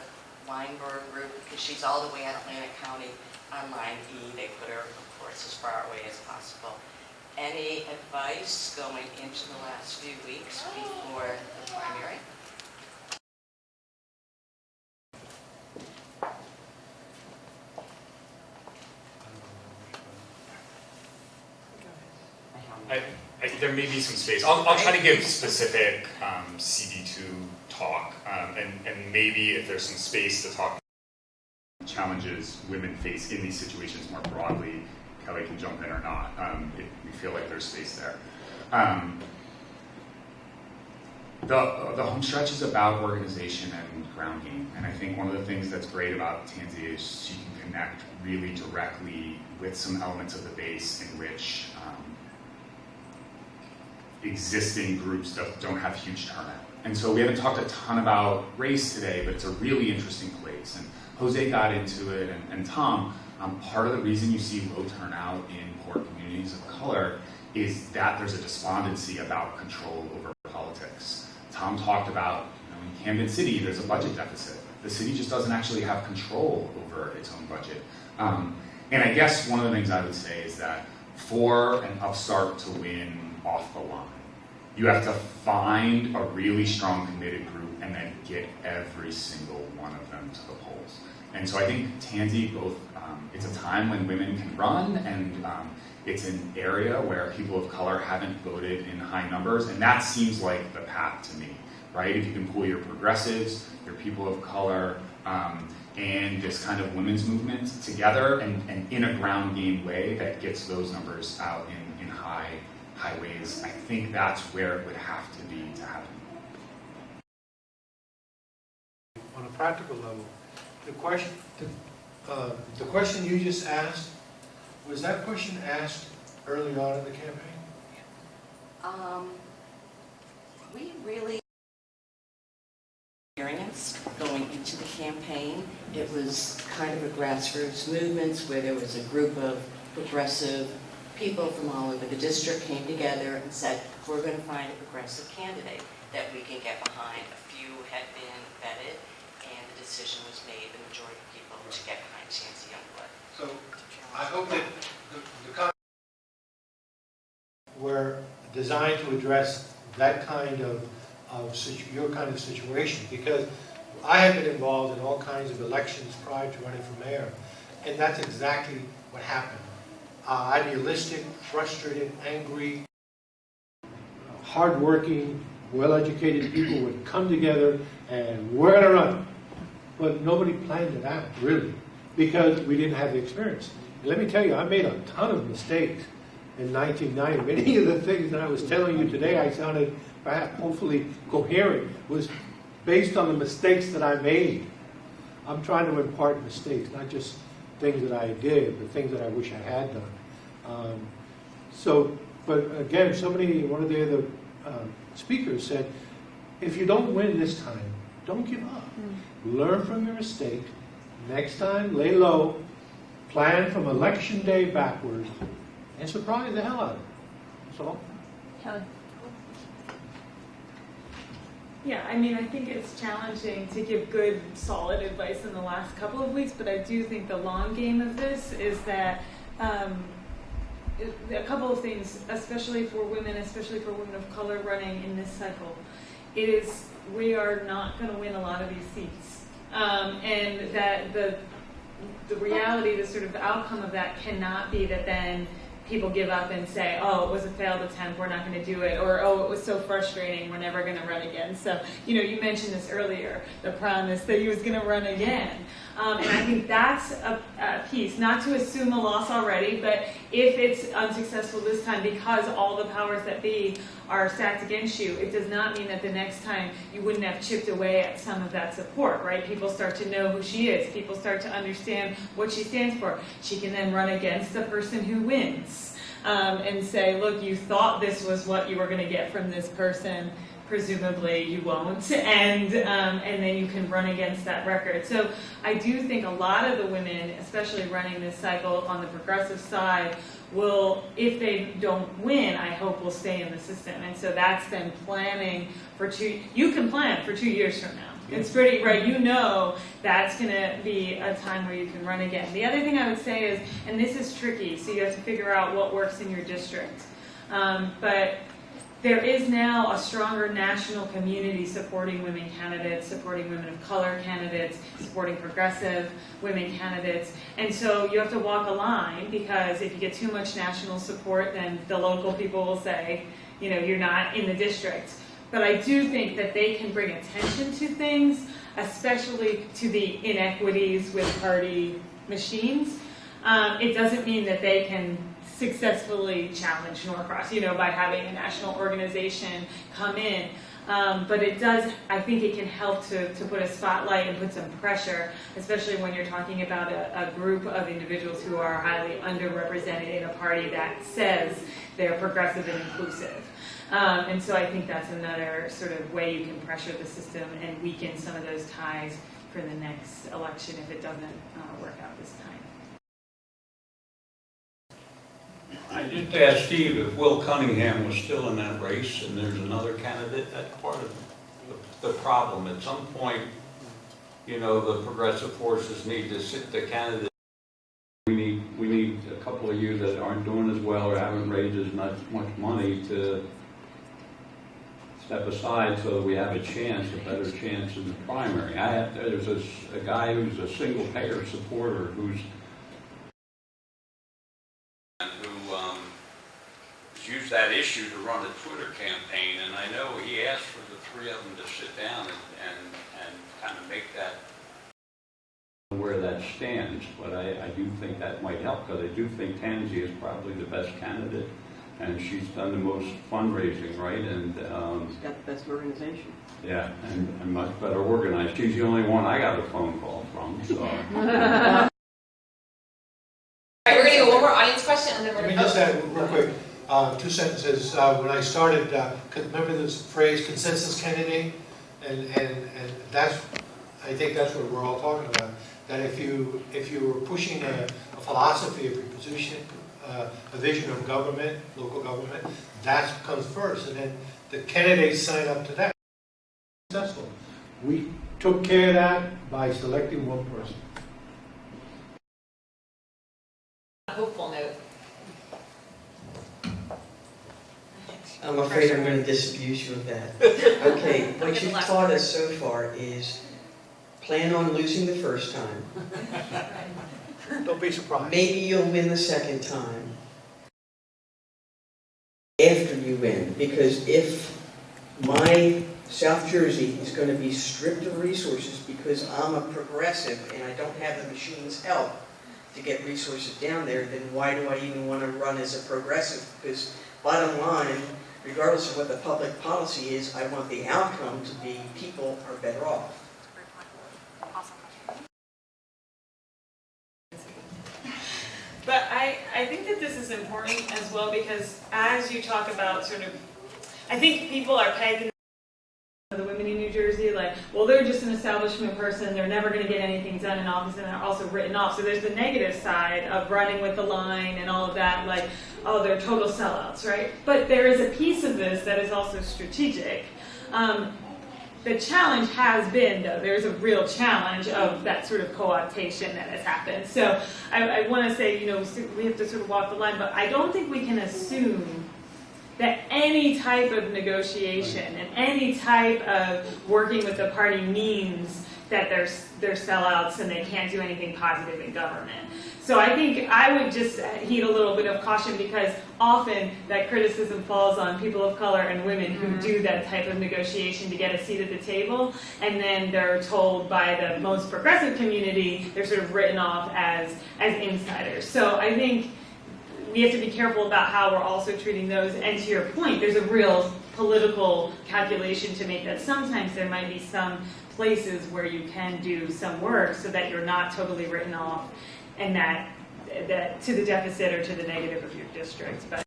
Weinberg group, because she's all the way in Atlantic County on line E. They put her, of course, as far away as possible. Any advice going into the last few weeks before the primary? There may be some space. I'll try to give specific CD2 talk, and maybe if there's some space to talk challenges women face in these situations more broadly, Kelly can jump in or not, if we feel like there's space there. The home stretch is about organization and ground game, and I think one of the things that's great about Tansy is she can connect really directly with some elements of the base in which existing groups don't have huge turnout. And so we haven't talked a ton about race today, but it's a really interesting place. And Jose got into it, and Tom, part of the reason you see low turnout in poor communities of color is that there's a despondency about control over politics. Tom talked about, in Camden City, there's a budget deficit. The city just doesn't actually have control over its own budget. And I guess one of the things I would say is that for an upstart to win off the line, you have to find a really strong committed group and then get every single one of them to the polls. And so I think Tansy both, it's a time when women can run, and it's an area where people of color haven't voted in high numbers, and that seems like the path to me, right? If you can pull your progressives, your people of color, and this kind of women's movement together and in a ground game way that gets those numbers out in high ways, I think that's where it would have to be to happen. On a practical level, the question you just asked, was that question asked early on in the campaign? We really experienced going into the campaign. It was kind of a grassroots movement where there was a group of progressive people from all over the district came together and said, we're going to find a progressive candidate that we can get behind. A few had been vetted, and the decision was made, the majority of people, to get behind Tansy Youngblood. So I hope that the were designed to address that kind of your kind of situation, because I have been involved in all kinds of elections prior to running for mayor, and that's exactly what happened. Idealistic, frustrated, angry, hardworking, well-educated people would come together and we're going to run. But nobody planned it out, really, because we didn't have the experience. And let me tell you, I made a ton of mistakes in 1990. Many of the things that I was telling you today, I sounded perhaps hopefully coherent, was based on the mistakes that I made. I'm trying to impart mistakes, not just things that I did, but things that I wish I had done. But again, one of the other speakers said, if you don't win this time, don't give up. Learn from your mistake. Next time, lay low, plan from election day backwards, and surprise the hell out of it. That's all. Kelly. Yeah, I mean, I think it's challenging to give good, solid advice in the last couple of weeks, but I do think the long game of this is that a couple of things, especially for women of color running in this cycle, we are not going to win a lot of these seats. And that the reality, the sort of outcome of that cannot be that then people give up and say, oh, it was a failed attempt, we're not going to do it, or oh, it was so frustrating, we're never going to run again. So, you mentioned this earlier, the promise that you was going to run again. And I think that's a piece, not to assume a loss already, but if it's unsuccessful this time because all the powers that be are stacked against you, it does not mean that the next time you wouldn't have chipped away at some of that support, right? People start to know who she is. People start to understand what she stands for. She can then run against the person who wins and say, look, you thought this was what you were going to get from this person. Presumably you won't, and then you can run against that record. So I do think a lot of the women, especially running this cycle on the progressive side, will, if they don't win, I hope will stay in the system. And so that's then planning for you can plan for 2 years from now. It's pretty, right, that's going to be a time where you can run again. The other thing I would say is, and this is tricky, so you have to figure out what works in your district, but there is now a stronger national community supporting women candidates, supporting women of color candidates, supporting progressive women candidates. And so you have to walk a line, because if you get too much national support, then the local people will say, you're not in the district. But I do think that they can bring attention to things, especially to the inequities with party machines. It doesn't mean that they can successfully challenge Norcross, by having a national organization come in. But it does, I think it can help to put a spotlight and put some pressure, especially when you're talking about a group of individuals who are highly underrepresented in a party that says they're progressive and inclusive. And so I think that's another sort of way you can pressure the system and weaken some of those ties for the next election if it doesn't work out this time. I just asked Steve if Will Cunningham was still in that race and there's another candidate. That's part of the problem. At some point, the progressive forces need to sit the candidate. We need a couple of you that aren't doing as well or haven't raised as much money to step aside so that we have a better chance in the primary. There's a guy who's a single payer supporter who's used that issue to run a Twitter campaign, and I know he asked for the three of them to sit down and kind of make that where that stands, but I do think that might help, because I do think Tansy is probably the best candidate, and she's done the most fundraising, right? And she's got the best organization. Yeah, and much better organized. She's the only one I got a phone call from, so. All right, we're going to go one more audience question, and then we're Let going me to just add real quick, 2 sentences. When I started, remember this phrase, consensus candidate? And that's, I think that's what we're all talking about. That if you were pushing a philosophy of your position, a vision of government, local government, that comes first. And then the candidates sign up to that. Successful. We took care of that by selecting one person. hopeful note. I'm afraid I'm going to disabuse you of that. Okay, what you've taught us so far is plan on losing the first time. Don't be surprised. Maybe you'll win the second time after you win, because if my South Jersey is going to be stripped of resources because I'm a progressive and I don't have the machine's help to get resources down there, then why do I even want to run as a progressive? Because bottom line, regardless of what the public policy is, I want the outcome to be people are better off. But I think that this is important as well, because as you talk about sort of, I think people are pegging the women in New Jersey, like, well, they're just an establishment person, they're never going to get anything done in office, and they're also written off. So there's the negative side of running with the line and all of that, like, oh, they're total sellouts, right? But there is a piece of this that is also strategic. The challenge has been, though, there's a real challenge of that sort of co-optation that has happened. So I want to say, you know, we have to sort of walk the line, but I don't think we can assume that any type of negotiation and any type of working with the party means that they're sellouts and they can't do anything positive in government. So I think I would just heed a little bit of caution, because often that criticism falls on people of color and women who do that type of negotiation to get a seat at the table, and then they're told by the most progressive community, they're sort of written off as insiders. So I think we have to be careful about how we're also treating those. And to your point, there's a real political calculation to make, that sometimes there might be some places where you can do some work so that you're not totally written off, and that to the deficit or to the negative of your district. But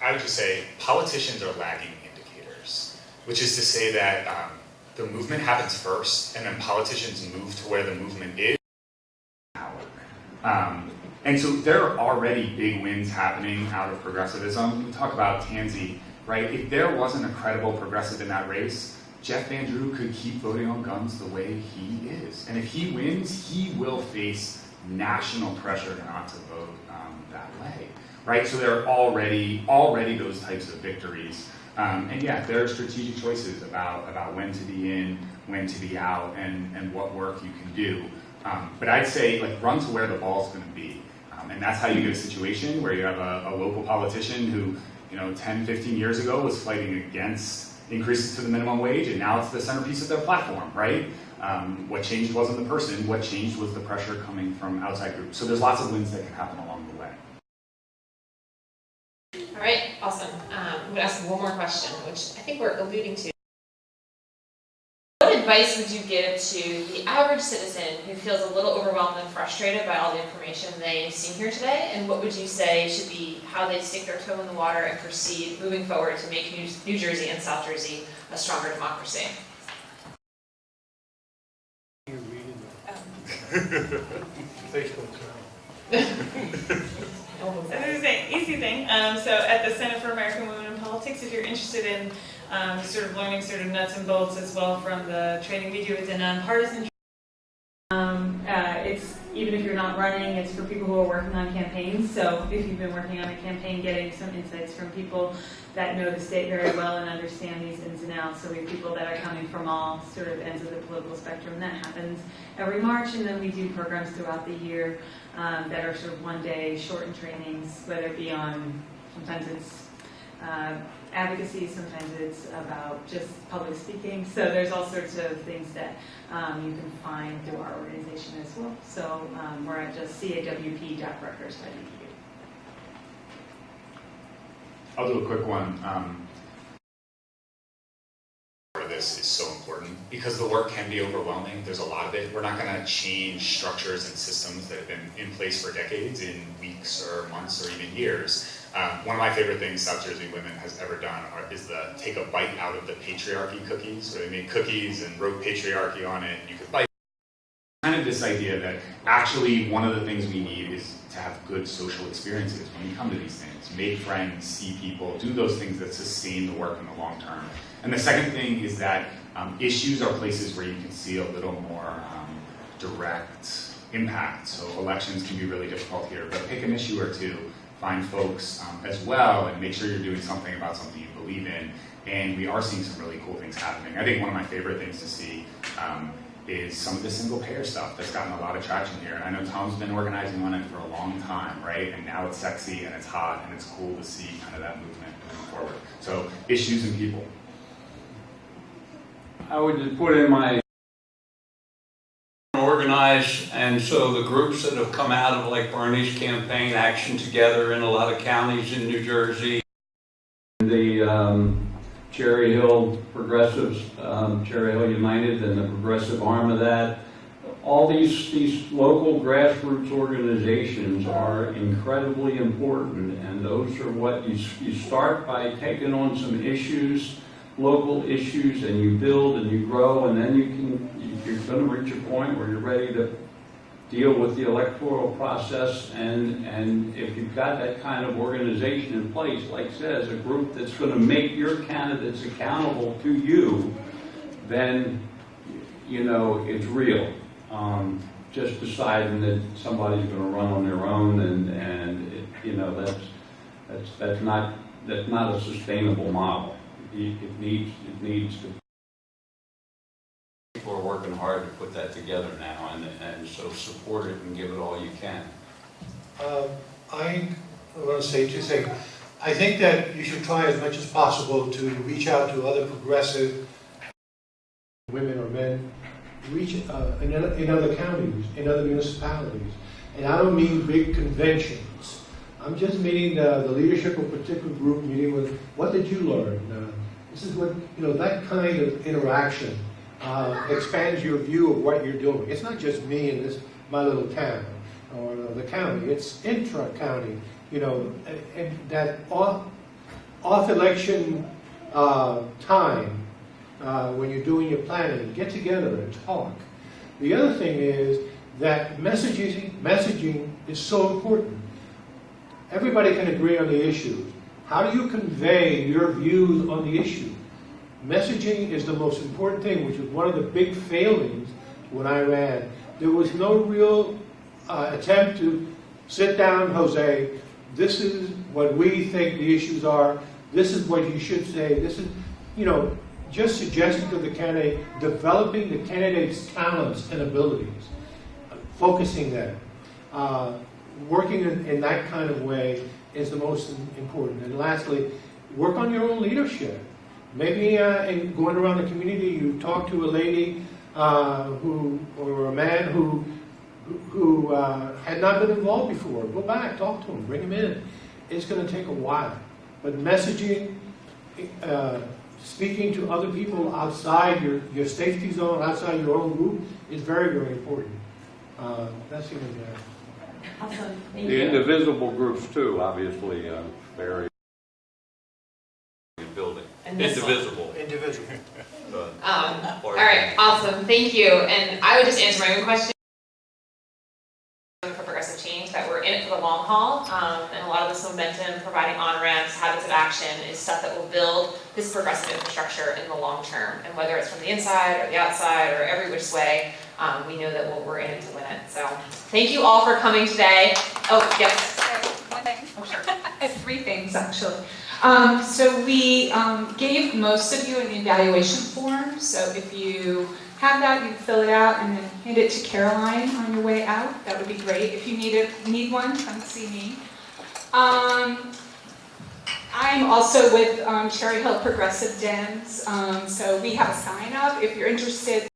I would just say politicians are lagging indicators, which is to say that the movement happens first, and then politicians move to where the movement is. And so there are already big wins happening out of progressivism. We talk about Tansy, right? If there wasn't a credible progressive in that race, Jeff Van Drew could keep voting on guns the way he is. And if he wins, he will face national pressure not to vote that way, right? So there are already those types of victories. And yeah, there are strategic choices about when to be in, when to be out, and what work you can do. But I'd say, like, run to where the ball's going to be. And that's how you get a situation where you have a local politician who, 10, 15 years ago was fighting against increases to the minimum wage, and now it's the centerpiece of their platform, right? What changed wasn't the person, what changed was the pressure coming from outside groups. So there's lots of wins that can happen along the way. All right, awesome. I'm going to ask one more question, which I think we're alluding to. What advice would you give to the average citizen who feels a little overwhelmed and frustrated by all the information they've seen here today? And what would you say should be how they stick their toe in the water and proceed moving forward to make New Jersey and South Jersey a stronger democracy? Facebook. So there's an easy thing. So at the Center for American Women in Politics, if you're interested in sort of learning sort of nuts and bolts as well from the training we do, it's a nonpartisan. It's even if you're not running, it's for people who are working on campaigns. So if you've been working on a campaign, getting some insights from people that know the state very well and understand these ins and outs. So we have people that are coming from all sort of ends of the political spectrum. That happens every March, and then we do programs throughout the year that are sort of one-day shortened trainings, whether it be on, sometimes it's advocacy, sometimes it's about just public speaking. So there's all sorts of things that you can find through our organization as well. So we're at just cawp.rutgers.edu. I'll do a quick one. This is so important because the work can be overwhelming. There's a lot of it. We're not going to change structures and systems that have been in place for decades in weeks or months or even years. One of my favorite things South Jersey Women has ever done is take a bite out of the patriarchy cookies, where they made cookies and wrote patriarchy on it. You could bite. Kind of this idea that actually one of the things we need is to have good social experiences when you come to these things. Make friends, see people, do those things that sustain the work in the long term. And the second thing is that issues are places where you can see a little more direct impact. So elections can be really difficult here, but pick an issue or two, find folks as well and make sure you're doing something about something you believe in. And we are seeing some really cool things happening. I think one of my favorite things to see is some of the single payer stuff that's gotten a lot of traction here. And I know Tom's been organizing on it for a long time, right? And now it's sexy and it's hot and it's cool to see kind of that movement moving forward. So issues and people. I would just put in my organize, and so the groups that have come out of like Bernie's campaign, Action Together in a lot of counties in New Jersey, the Cherry Hill Progressives, Cherry Hill United and the progressive arm of that, all these local grassroots organizations are incredibly important, and those are what you start by taking on some issues, local issues, and you build and you grow, and then you're going to reach a point where you're ready to deal with the electoral process, and if you've got that kind of organization in place, like says, a group that's going to make your candidates accountable to you, then, you know, it's real. Just deciding that somebody's going to run on their own, and it, you know, that's not a sustainable model. It needs to. People are working hard to put that together now, and so support it and give it all you can. I want to say two things. I think that you should try as much as possible to reach out to other progressive women or men, reach in other counties, in other municipalities. And I don't mean big conventions. I'm just meeting the leadership of a particular group, meeting with, what did you learn? This is what, you know, that kind of interaction expands your view of what you're doing. It's not just me in my little town or the county, it's intra-county, you know, and that off-election time when you're doing your planning, get together and talk. The other thing is that messaging is so important. Everybody can agree on the issues. How do you convey your views on the issue? Messaging is the most important thing, which was one of the big failings when I ran. There was no real attempt to sit down, Jose, this is what we think the issues are, this is what you should say, this is, you know, just suggesting to the candidate, developing the candidate's talents and abilities, focusing them. Working in that kind of way is the most important. And lastly, work on your own leadership. Maybe in going around the community, you talk to a lady or a man who had not been involved before. Go back, talk to him, bring him in. It's going to take a while. But messaging, speaking to other people outside your safety zone, outside your own group, is very, very important. That's the only thing. Awesome. Thank The you. indivisible groups too, obviously, very building. Indivisible. Individual. All right, awesome, thank you. And I would just answer my own question for progressive change, that we're in it for the long haul, and a lot of this momentum, providing on-ramps, habits of action, is stuff that will build this progressive infrastructure in the long term. And whether it's from the inside or the outside or every which way, we know that we're in it to win it. So thank you all for coming today. Oh, yes. So, one thing. Oh, sure. I have three things, actually. So we gave most of you an evaluation form. So if you have that, you can fill it out and then hand it to Caroline on your way out. That would be great. If you need one, come see me. I'm also with Cherry Hill Progressive Dems. So we have a sign up if you're interested.